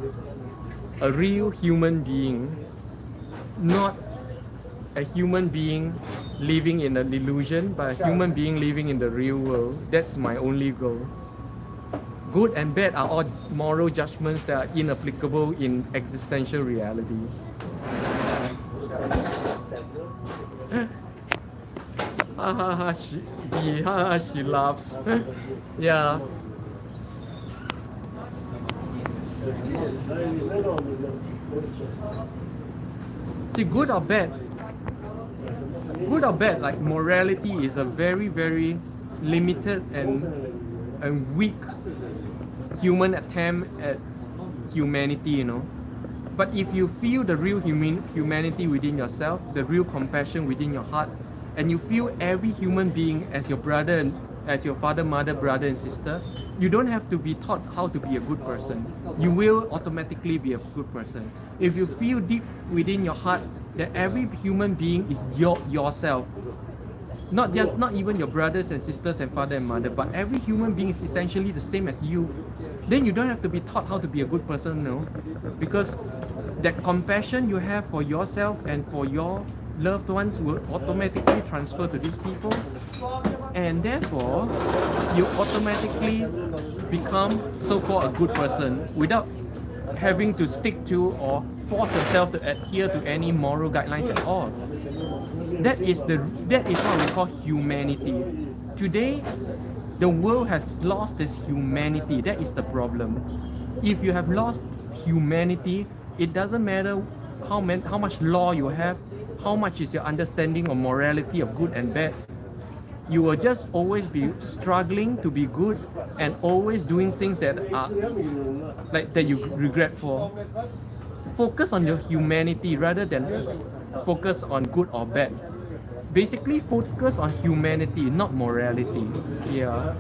a real human being, not a human being living in an illusion, but a human being living in the real world. That's my only goal. Good and bad are all moral judgments that are inapplicable in existential reality. She laughs. Yeah. See, good or bad, like morality is a very, very limited and weak human attempt at humanity, you know. But if you feel the real humanity within yourself, the real compassion within your heart, and you feel every human being as your brother and as your father, mother, brother and sister, you don't have to be taught how to be a good person. You will automatically be a good person. If you feel deep within your heart that every human being is yourself, not even your brothers and sisters and father and mother, but every human being is essentially the same as you, then you don't have to be taught how to be a good person, no? Because that compassion you have for yourself and for your loved ones will automatically transfer to these people, and therefore you automatically become so-called a good person without having to stick to or force yourself to adhere to any moral guidelines at all. That is what we call humanity. Today, the world has lost its humanity. That is the problem. If you have lost humanity, it doesn't matter how much law you have, how much is your understanding of morality of good and bad. You will just always be struggling to be good and always doing things that are like that you regret for. Focus on your humanity rather than focus on good or bad. Basically, focus on humanity, not morality. Yeah.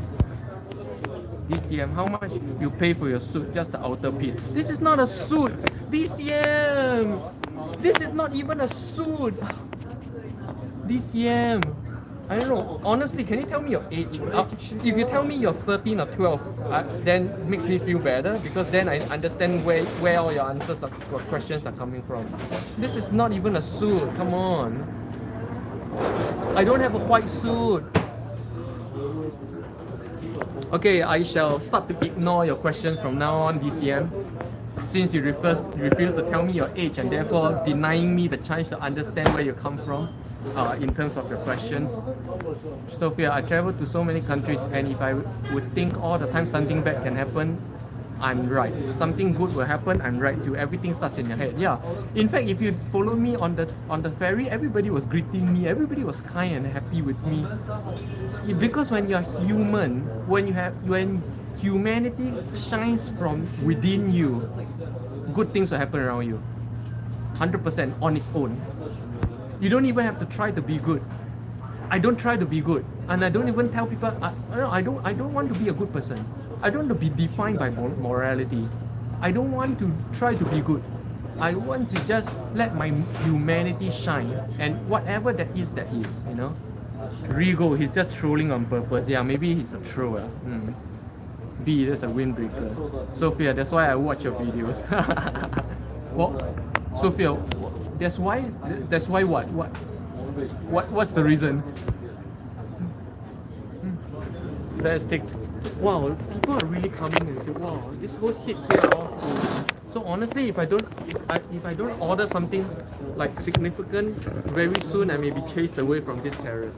DCM, how much you pay for your suit? Just the outer piece. This is not a suit. DCM, this is not even a suit. DCM, I don't know. Honestly, can you tell me your age? If you tell me you're 13 or 12, then it makes me feel better, because then I understand where all your answers or questions are coming from. This is not even a suit. Come on. I don't have a white suit. Okay, I shall start to ignore your questions from now on, DCM, since you refuse to tell me your age and therefore denying me the chance to understand where you come from in terms of your questions. Sophia, I traveled to so many countries, and if I would think all the time something bad can happen, I'm right. Something good will happen, I'm right too. Everything starts in your head. Yeah. In fact, if you follow me on the ferry, everybody was greeting me. Everybody was kind and happy with me. Because when you're human, when humanity shines from within you, good things will happen around you. 100% on its own. You don't even have to try to be good. I don't try to be good, and I don't even tell people I don't want to be a good person. I don't want to be defined by morality. I don't want to try to be good. I want to just let my humanity shine, and whatever that is, you know. Rigo, he's just trolling on purpose. Yeah, maybe he's a troller. B, that's a windbreaker. Sophia, that's why I watch your videos. What? Sophia, that's why what? What's the reason? Let's take. Wow, people are really coming and say, wow, this whole seats here are all full. So honestly, if I don't order something like significant, very soon I may be chased away from this terrace.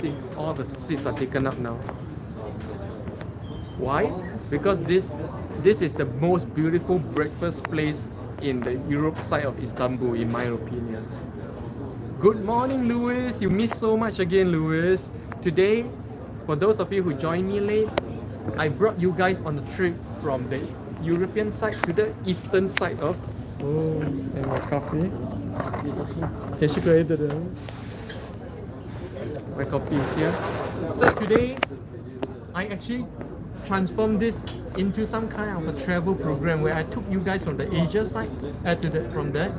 See, all the seats are taken up now. Why? Because this is the most beautiful breakfast place in the Europe side of Istanbul, in my opinion. Good morning, Louis. You missed so much again, Louis. Today, for those of you who joined me late, I brought you guys on a trip from the European side to the eastern side of. Oh, and my coffee. My coffee is here. So today, I actually transformed this into some kind of a travel program where I took you guys from the Asia side, from the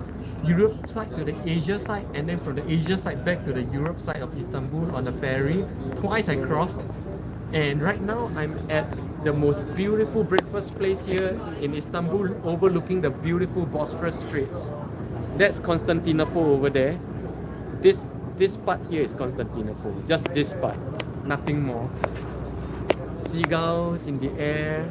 Europe side to the Asia side, and then from the Asia side back to the Europe side of Istanbul on a ferry. Twice I crossed. And right now I'm at the most beautiful breakfast place here in Istanbul, overlooking the beautiful Bosphorus Straits. That's Constantinople over there. This part here is Constantinople, just this part, nothing more. Seagulls in the air.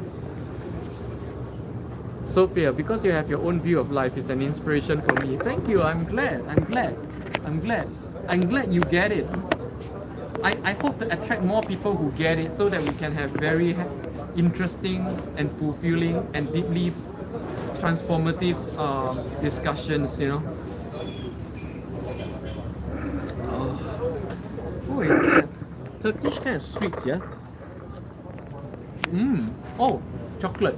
Sophia, because you have your own view of life, is an inspiration for me. Thank you. I'm glad you get it. I hope to attract more people who get it, so that we can have very interesting and fulfilling and deeply transformative discussions, you know. Oh, Turkish kind of sweet, yeah. Oh, chocolate.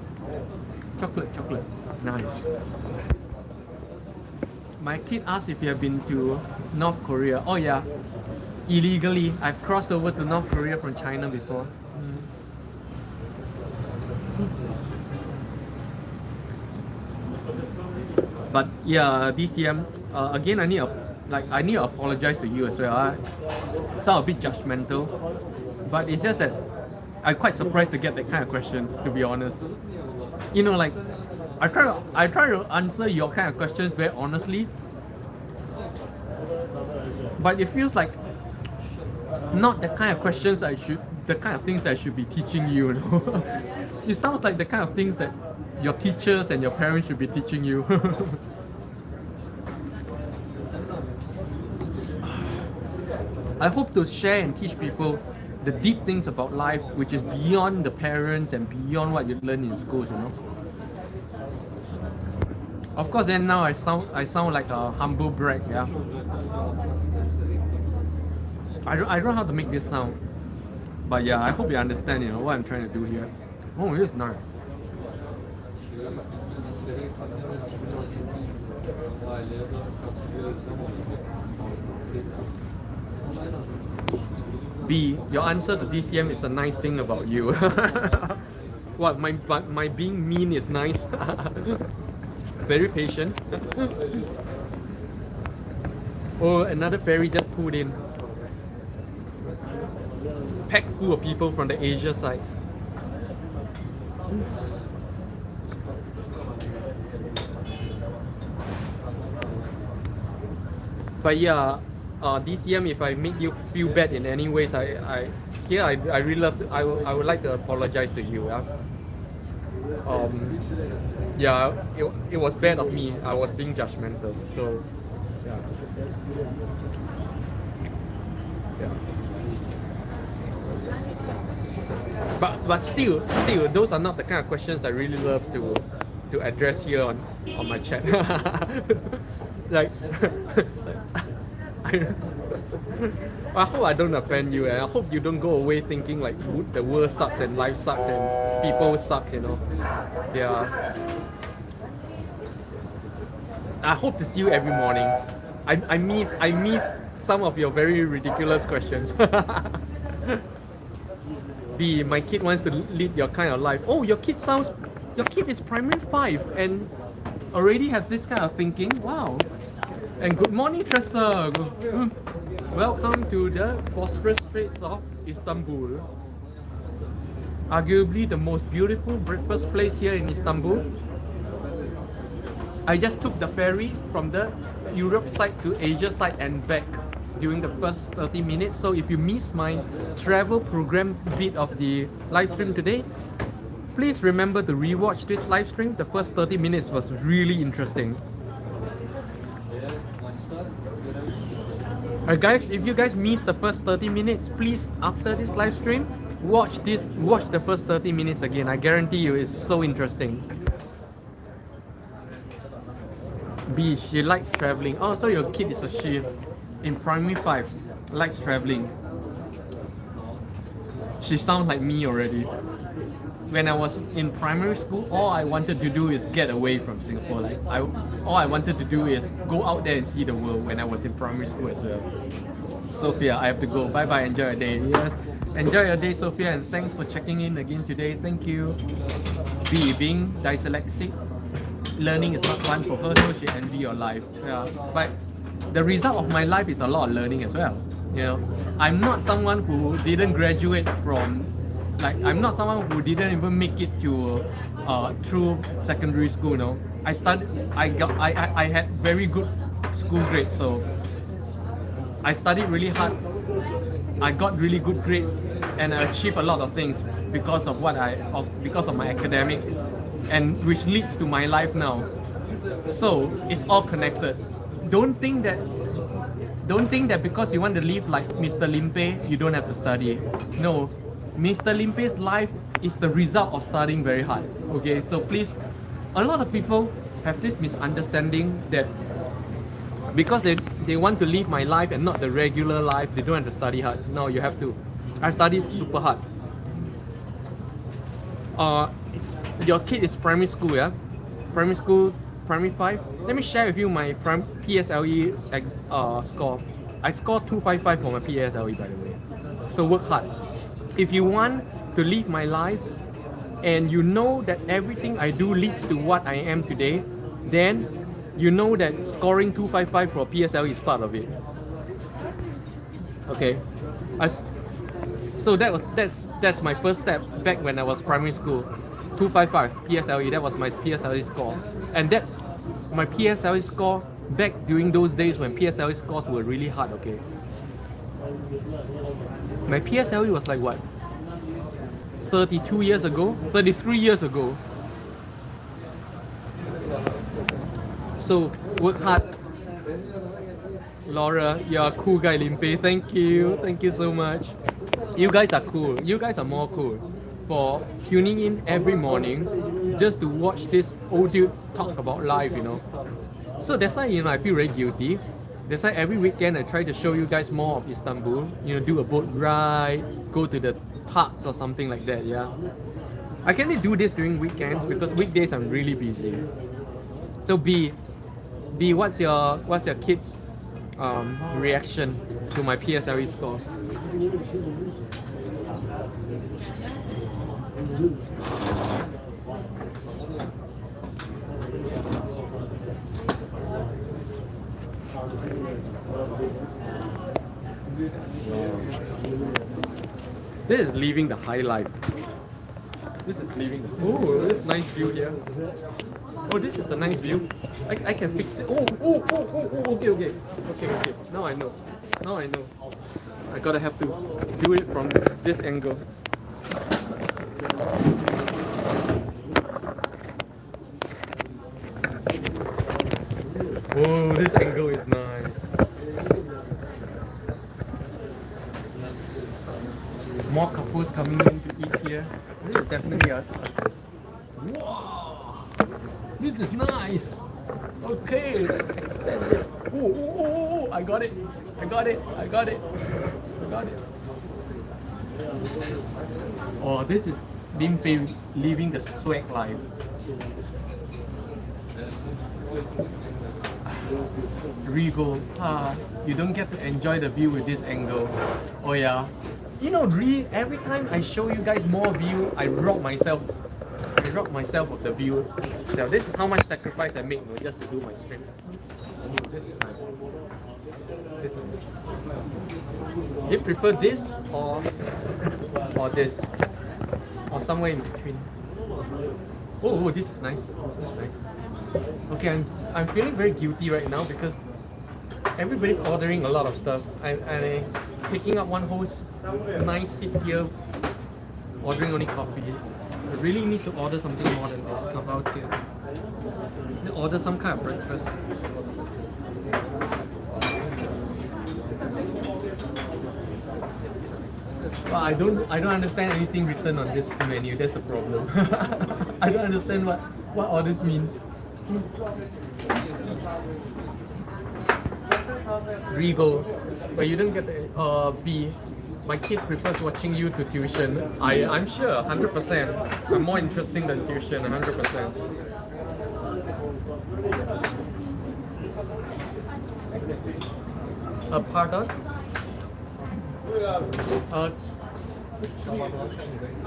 Chocolate. Nice. My kid asked if you have been to North Korea. Oh yeah. Illegally. I've crossed over to North Korea from China before. But yeah, DCM, again, I need to apologize to you as well. I sound a bit judgmental, but it's just that I'm quite surprised to get that kind of questions, to be honest. You know, like I try to answer your kind of questions very honestly, but it feels like not the kind of questions the kind of things I should be teaching you. You know? It sounds like the kind of things that your teachers and your parents should be teaching you. I hope to share and teach people the deep things about life, which is beyond the parents and beyond what you learn in schools, you know. Of course, then now I sound like a humble brag, yeah. I don't know how to make this sound, but yeah, I hope you understand, you know, what I'm trying to do here. Oh, it is nice. B, your answer to DCM is a nice thing about you. What, my being mean is nice? Very patient. Oh, another ferry just pulled in. Packed full of people from the Asia side. But yeah, DCM, if I make you feel bad in any ways, I really love to, I would like to apologize to you. Yeah, it was bad of me. I was being judgmental. So yeah. But still, those are not the kind of questions I really love to address here on my chat. Like, I hope I don't offend you, and I hope you don't go away thinking like the world sucks and life sucks and people suck, you know. Yeah. I hope to see you every morning. I miss some of your very ridiculous questions. B, my kid wants to lead your kind of life. Oh, your kid is primary 5 and already has this kind of thinking. Wow. And good morning, Tressa. Welcome to the Bosphorus Straits of Istanbul. Arguably the most beautiful breakfast place here in Istanbul. I just took the ferry from the Europe side to Asia side and back during the first 30 minutes. So if you miss my travel program bit of the live stream today, please remember to rewatch this live stream. The first 30 minutes was really interesting. Guys, if you guys missed the first 30 minutes, please, after this live stream, watch the first 30 minutes again. I guarantee you it's so interesting. B, she likes traveling. Oh, so your kid is a she. In primary 5, likes traveling. She sounds like me already. When I was in primary school, all I wanted to do is get away from Singapore. Like all I wanted to do is go out there and see the world when I was in primary school as well. Sophia, I have to go. Bye bye, enjoy your day. Yes, enjoy your day, Sophia, and thanks for checking in again today. Thank you. B, being dyslexic, learning is not fun for her, so she envy your life. Yeah, but the result of my life is a lot of learning as well. You know, I'm not someone who didn't graduate from, like, I'm not someone who didn't even make it to through secondary school. You know, I had very good school grades, so I studied really hard. I got really good grades, and I achieved a lot of things because of because of my academics, and which leads to my life now. So it's all connected. Don't think that because you want to live like Mr. Limpeh, you don't have to study. No, Mr. Limpeh's life is the result of studying very hard. Okay, so please, a lot of people have this misunderstanding that because they want to live my life and not the regular life, they don't have to study hard. No, you have to. I studied super hard. It's your kid is primary school, yeah? Primary school, primary 5. Let me share with you my PSLE score. I scored 255 for my PSLE, by the way. So work hard. If you want to live my life and you know that everything I do leads to what I am today, then you know that scoring 255 for PSLE is part of it. Okay. So that's my first step back when I was primary school. 255 PSLE, that was my PSLE score. And that's my PSLE score back during those days when PSLE scores were really hard, okay? My PSLE was like what? 32 years ago? 33 years ago. So work hard. Laura, you're a cool guy, Limpeh. Thank you. Thank you so much. You guys are cool. You guys are more cool for tuning in every morning just to watch this old dude talk about life, you know. So that's why, you know, I feel very guilty. That's why every weekend I try to show you guys more of Istanbul. You know, do a boat ride, go to the parks or something like that, yeah. I can only do this during weekends because weekdays I'm really busy. So B, what's your kids' reaction to my PSLE score? This is living the high life. This is living the. Oh, this nice view here. Oh, this is a nice view. I can fix it. Oh, okay. Now I know. I gotta have to do it from this angle. Oh, this angle is nice. More couples coming in to eat here. This is definitely a. Wow! This is nice! Okay, let's extend this. Oh, I got it! Oh, this is Limpeh living the swag life. Regal. You don't get to enjoy the view with this angle. Oh yeah. You know, every time I show you guys more view, I rob myself of the view. So this is how much sacrifice I make, you know, just to do my stream. This is nice. You prefer this or this? Or somewhere in between? Oh, this is nice. Okay, I'm feeling very guilty right now because everybody's ordering a lot of stuff. I'm taking up one whole nice seat here, ordering only coffee. I really need to order something more than this. Come out here. Order some kind of breakfast. But I don't understand anything written on this menu. That's the problem. I don't understand what all this means. Regal, but you don't get the B. My kid prefers watching you to tuition. I'm sure, 100%. I'm more interesting than tuition, 100%. Pardon?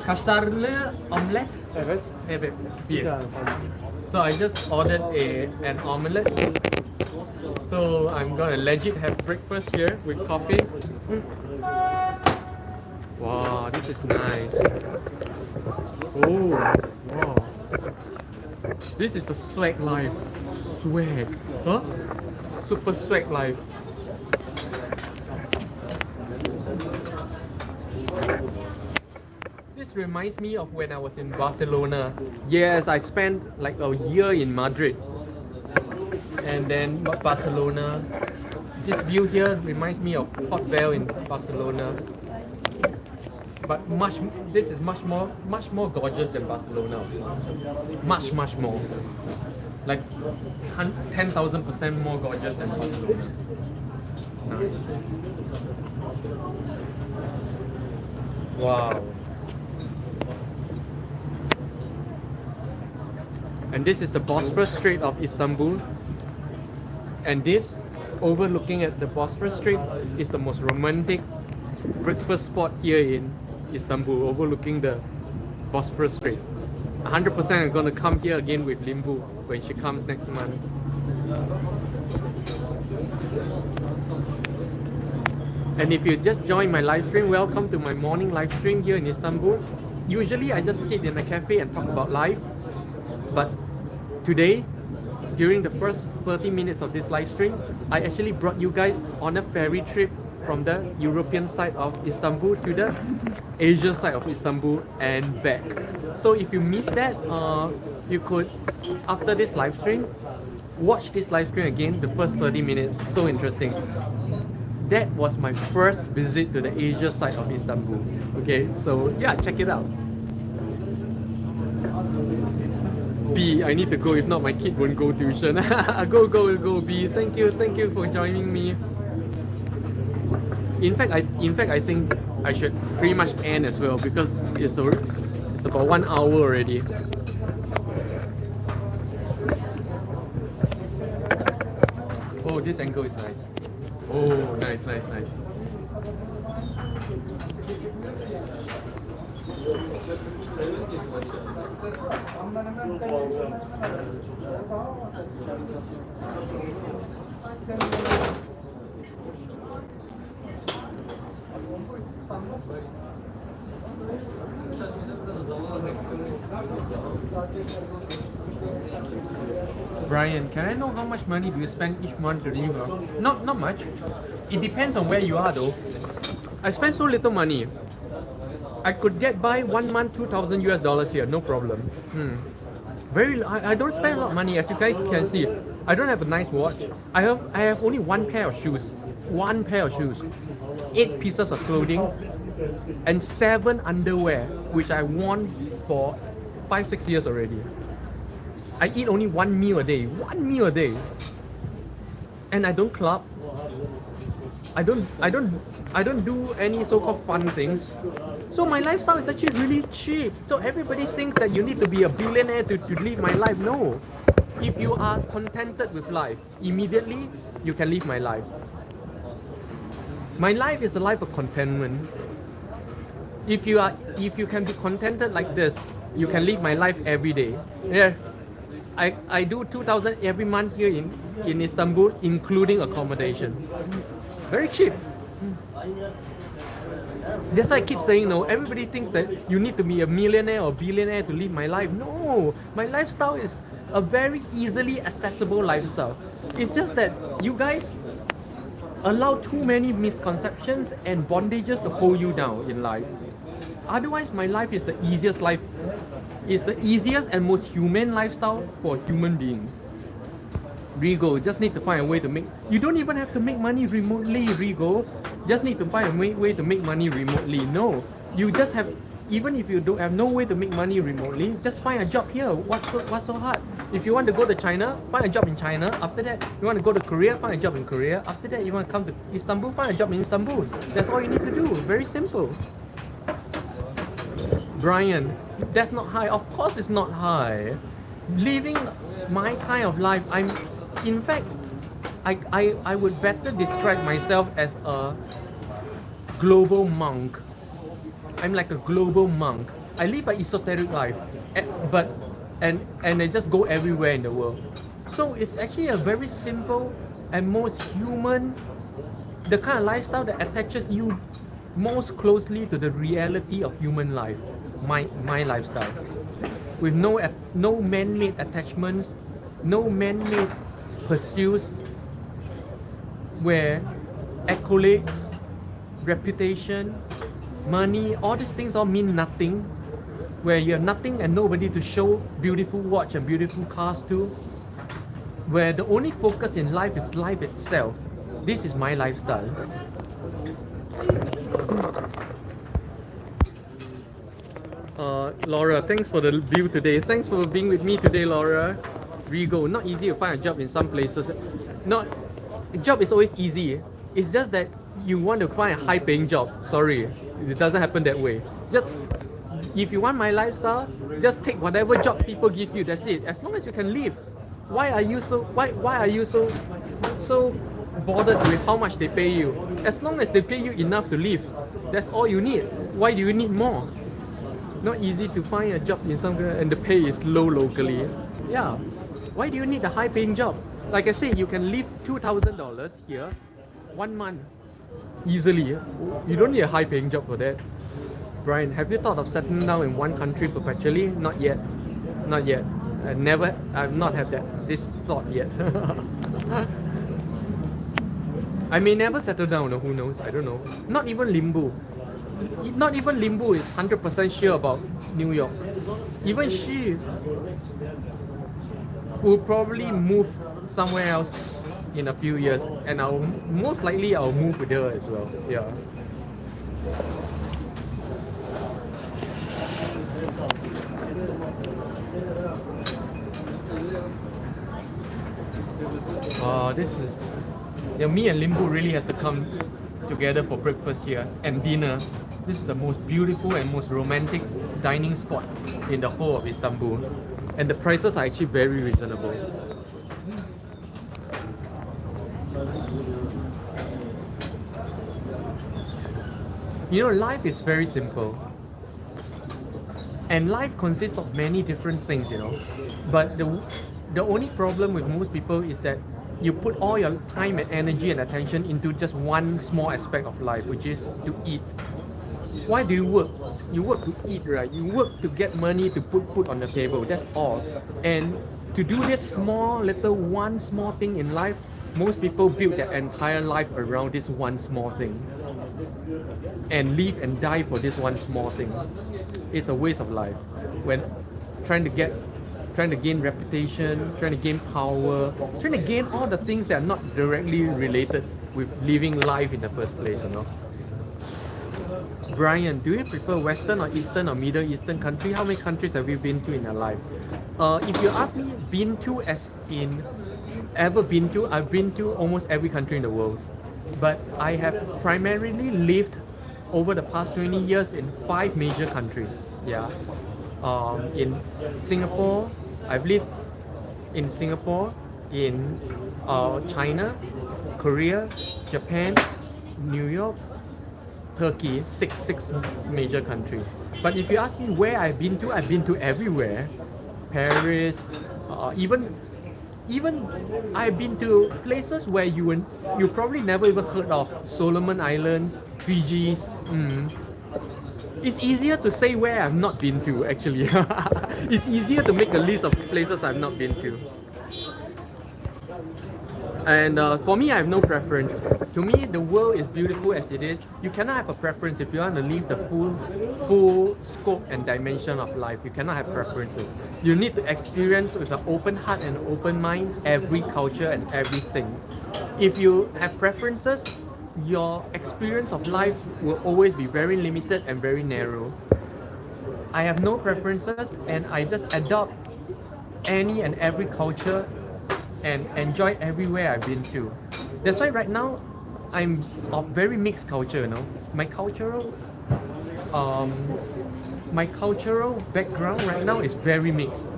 Kaşarlı omelet? Evet. Evet. Bir Yes. tane fazla. So I just ordered an omelette. So I'm gonna legit have breakfast here with coffee. Wow, this is nice. Oh, wow. This is the swag life. Swag. Huh? Super swag life. This reminds me of when I was in Barcelona. Yes, I spent like a year in Madrid. And then Barcelona. This view here reminds me of Port Vale in Barcelona. But this is much more gorgeous than Barcelona. Much more. Like 10,000% more gorgeous than Barcelona. Nice. Wow. And this is the Bosphorus Strait of Istanbul. And this, overlooking at the Bosphorus Strait, is the most romantic breakfast spot here in Istanbul, overlooking the Bosphorus Strait. 100% I'm gonna come here again with Limpeh when she comes next month. And if you just joined my live stream, welcome to my morning live stream here in Istanbul. Usually I just sit in a cafe and talk about life, but today, during the first 30 minutes of this live stream, I actually brought you guys on a ferry trip from the European side of Istanbul to the Asia side of Istanbul and back. So if you missed that, you could, after this live stream, watch this live stream again, the first 30 minutes. So interesting. That was my first visit to the Asia side of Istanbul. Okay, so yeah, check it out. B, I need to go, if not my kid won't go tuition. go B. Thank you for joining me. In fact, I think I should pretty much end as well because it's about 1 hour already. Oh, this angle is nice. Oh, nice. Brian, can I know how much money do you spend each month to live? Not much. It depends on where you are though. I spend so little money. I could get by 1 month $2,000 US here, no problem. I don't spend a lot of money, as you guys can see. I don't have a nice watch. I have only one pair of shoes. 8 pieces of clothing and 7 underwear, which I worn for 5-6 years already. I eat only 1 meal a day. And I don't club. I don't do any so-called fun things. So my lifestyle is actually really cheap. So everybody thinks that you need to be a billionaire to live my life. No. If you are contented with life, immediately you can live my life. My life is a life of contentment. If you can be contented like this, you can live my life every day. Yeah. I do 2,000 every month here in Istanbul, including accommodation. Very cheap. That's why I keep saying no. Everybody thinks that you need to be a millionaire or billionaire to live my life. No, my lifestyle is a very easily accessible lifestyle. It's just that you guys allow too many misconceptions and bondages to hold you down in life. Otherwise, my life is the easiest life. It's the easiest and most humane lifestyle for a human being. Rigo, just need to find a way to make. You don't even have to make money remotely, Rigo. Just need to find a way to make money remotely. No, you just have. Even if you don't have no way to make money remotely, just find a job here. What's so hard? If you want to go to China, find a job in China. After that, you want to go to Korea, find a job in Korea. After that, you want to come to Istanbul, find a job in Istanbul. That's all you need to do. Very simple. Brian, that's not high. Of course it's not high. Living my kind of life, in fact, I would better describe myself as a global monk. I'm like a global monk. I live an esoteric life, and I just go everywhere in the world. So it's actually a very simple and most human, the kind of lifestyle that attaches you most closely to the reality of human life. My lifestyle, with no man-made attachments, no man-made pursuits, where accolades, reputation, money, all these things all mean nothing, where you have nothing and nobody to show beautiful watch and beautiful cars to, where the only focus in life is life itself. This is my lifestyle. Laura, thanks for the view today. Thanks for being with me today, Laura. Rigo, not easy to find a job in some places. A job is always easy. It's just that you want to find a high-paying job. Sorry, it doesn't happen that way. Just if you want my lifestyle, Just take whatever job people give you. That's it. As long as you can live. Why are you so bothered with how much they pay you? As long as they pay you enough to live, that's all you need. Why do you need more? Not easy to find a job in somewhere and the pay is low locally. Yeah. Why do you need a high paying job? Like I said, you can live $2,000 here 1 month easily. You don't need a high paying job for that. Brian, have you thought of settling down in one country perpetually? Not yet. Not yet. I've not had this thought yet. I may never settle down, who knows? I don't know. Not even Limpeh. Not even Limpeh is 100% sure about New York. Even she will probably move somewhere else in a few years, and most likely I'll move with her as well. Yeah. This is, me and Limpeh really have to come together for breakfast here and dinner. This is the most beautiful and most romantic dining spot in the whole of Istanbul, and the prices are actually very reasonable. You know, life is very simple, and life consists of many different things, but the only problem with most people is that you put all your time and energy and attention into just one small aspect of life, which is to eat. Why do you work? You work to eat, right? You work to get money to put food on the table, that's all. And to do this one small thing in life, most people build their entire life around this one small thing and live and die for this one small thing. It's a waste of life when trying to gain reputation, trying to gain power, trying to gain all the things that are not directly related with living life in the first place, Brian, do you prefer Western or Eastern or Middle Eastern country? How many countries have you been to in your life? If you ask me, been to as in ever been to, I've been to almost every country in the world. But I have primarily lived over the past 20 years in 5 major countries. Yeah. In Singapore, I've lived in Singapore, in China, Korea, Japan, New York, Turkey, six major countries. But if you ask me where I've been to everywhere. Paris, even I've been to places where you probably never even heard of. Solomon Islands, Fiji's. It's easier to say where I've not been to, actually. It's easier to make a list of places I've not been to. And for me, I have no preference. To me, the world is beautiful as it is. You cannot have a preference if you want to live the full scope and dimension of life. You cannot have preferences. You need to experience with an open heart and open mind every culture and everything. If you have preferences, your experience of life will always be very limited and very narrow. I have no preferences, and I just adopt any and every culture and enjoy everywhere I've been to. That's why right now I'm of very mixed culture. My cultural background right now is very mixed,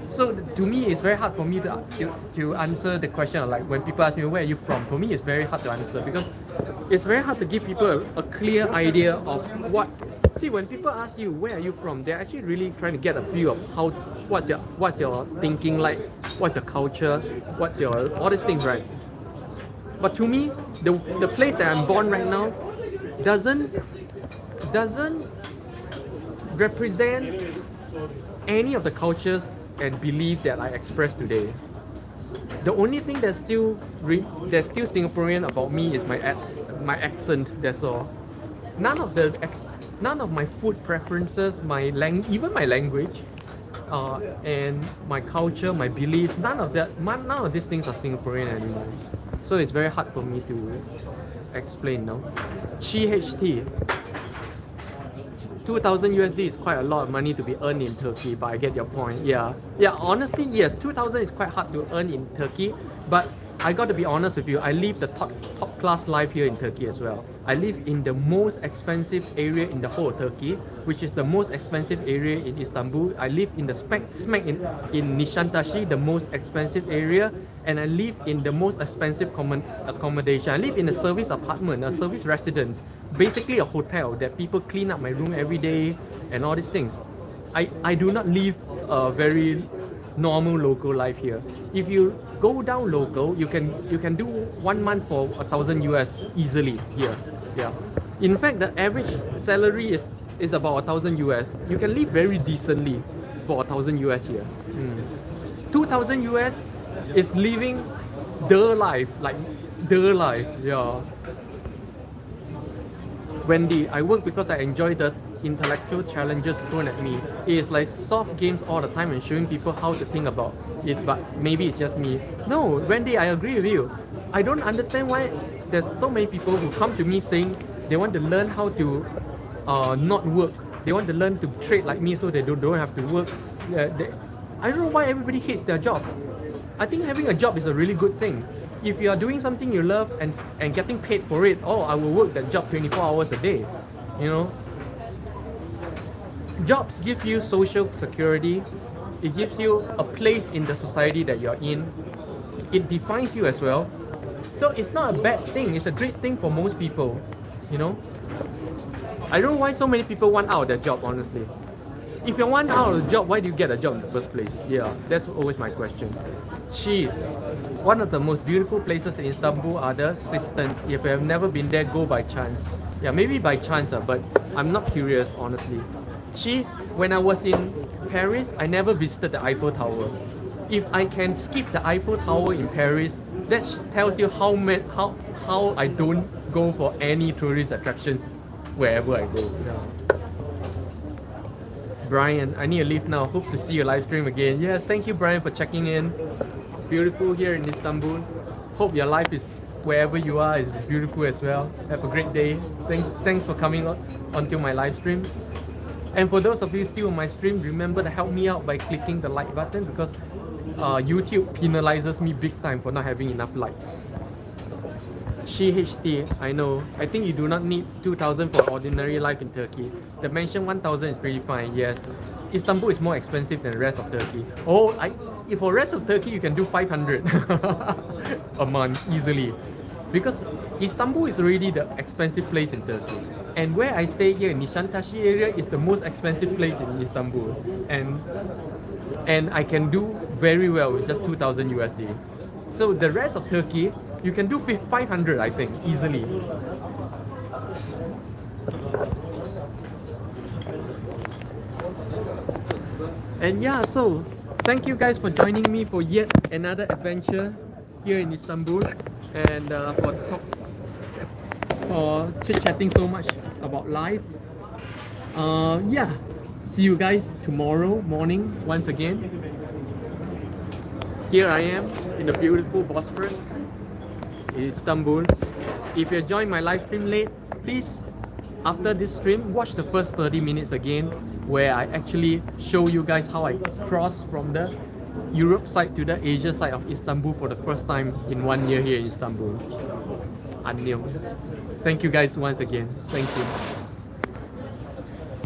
so to me it's very hard for me to answer the question of, like, when people ask me where are you from. For me, it's very hard to answer because it's very hard to give people a clear idea of what. See, when people ask you where are you from, they're actually really trying to get a feel of what's your thinking like, what's your culture, what's your all these things, right? But to me, the place that I'm born right now doesn't represent any of the cultures and belief that I express today. The only thing that's still Singaporean about me is my accent. That's all. None of my food preferences, even my language, and my culture, my beliefs, none of these things are Singaporean anymore. So it's very hard for me to explain now. GHT, 2,000 USD is quite a lot of money to be earned in Turkey, but I get your point. Yeah, honestly, yes, 2,000 is quite hard to earn in Turkey, but I got to be honest with you, I live the top class life here in Turkey as well. I live in the most expensive area in the whole Turkey, which is the most expensive area in Istanbul. I live in the smack in Nişantaşı, the most expensive area, and I live in the most expensive accommodation. I live in a service apartment, a service residence, basically a hotel that people clean up my room every day and all these things. I do not live a very normal local life here. If you go down local, you can do 1 month for 1,000 US easily here. Yeah. In fact, the average salary is about 1,000 US. You can live very decently for 1,000 US here. 2,000 US is living the life, like the life. Yeah. Wendy, I work because I enjoy the intellectual challenges thrown at me. It is like soft games all the time and showing people how to think about it, but maybe it's just me. No, Wendy, I agree with you. I don't understand why there's so many people who come to me saying they want to learn how to not work. They want to learn to trade like me so they don't have to work. I don't know why everybody hates their job. I think having a job is a really good thing. If you are doing something you love and getting paid for it, oh, I will work that job 24 hours a day. You know, jobs give you social security. It gives you a place in the society that you're in. It defines you as well. So it's not a bad thing. It's a great thing for most people. You know, I don't know why so many people want out of their job, honestly. If you want out of the job, why do you get a job in the first place? Yeah, that's always my question. One of the most beautiful places in Istanbul are the cisterns. If you have never been there, go by chance. Yeah, maybe by chance, but I'm not curious, honestly. When I was in Paris, I never visited the Eiffel Tower. If I can skip the Eiffel Tower in Paris, that tells you how I don't go for any tourist attractions wherever I go. Yeah. Brian, I need to leave now. Hope to see your live stream again. Yes, thank you, Brian, for checking in. Beautiful here in Istanbul. Hope your life is wherever you are is beautiful as well. Have a great day. Thanks for coming onto my live stream. And for those of you still on my stream, remember to help me out by clicking the like button because YouTube penalizes me big time for not having enough likes. HT, I know. I think you do not need 2,000 for ordinary life in Turkey. The mentioned 1,000 is pretty fine, yes. Istanbul is more expensive than the rest of Turkey. Oh, if for the rest of Turkey, you can do 500 a month easily. Because Istanbul is already the expensive place in Turkey. And where I stay here in Nişantaşı area is the most expensive place in Istanbul. And I can do very well with just 2,000 USD. So the rest of Turkey, you can do 500, I think, easily. And yeah, so thank you guys for joining me for yet another adventure here in Istanbul, and for chit-chatting so much about life. Yeah, see you guys tomorrow morning once again. Here I am in the beautiful Bosphorus in Istanbul. If you joined my live stream late, please, after this stream, watch the first 30 minutes again, where I actually show you guys how I crossed from the Europe side to the Asia side of Istanbul for the first time in 1 year here in Istanbul. Annyeong. Thank you guys once again. Thank you.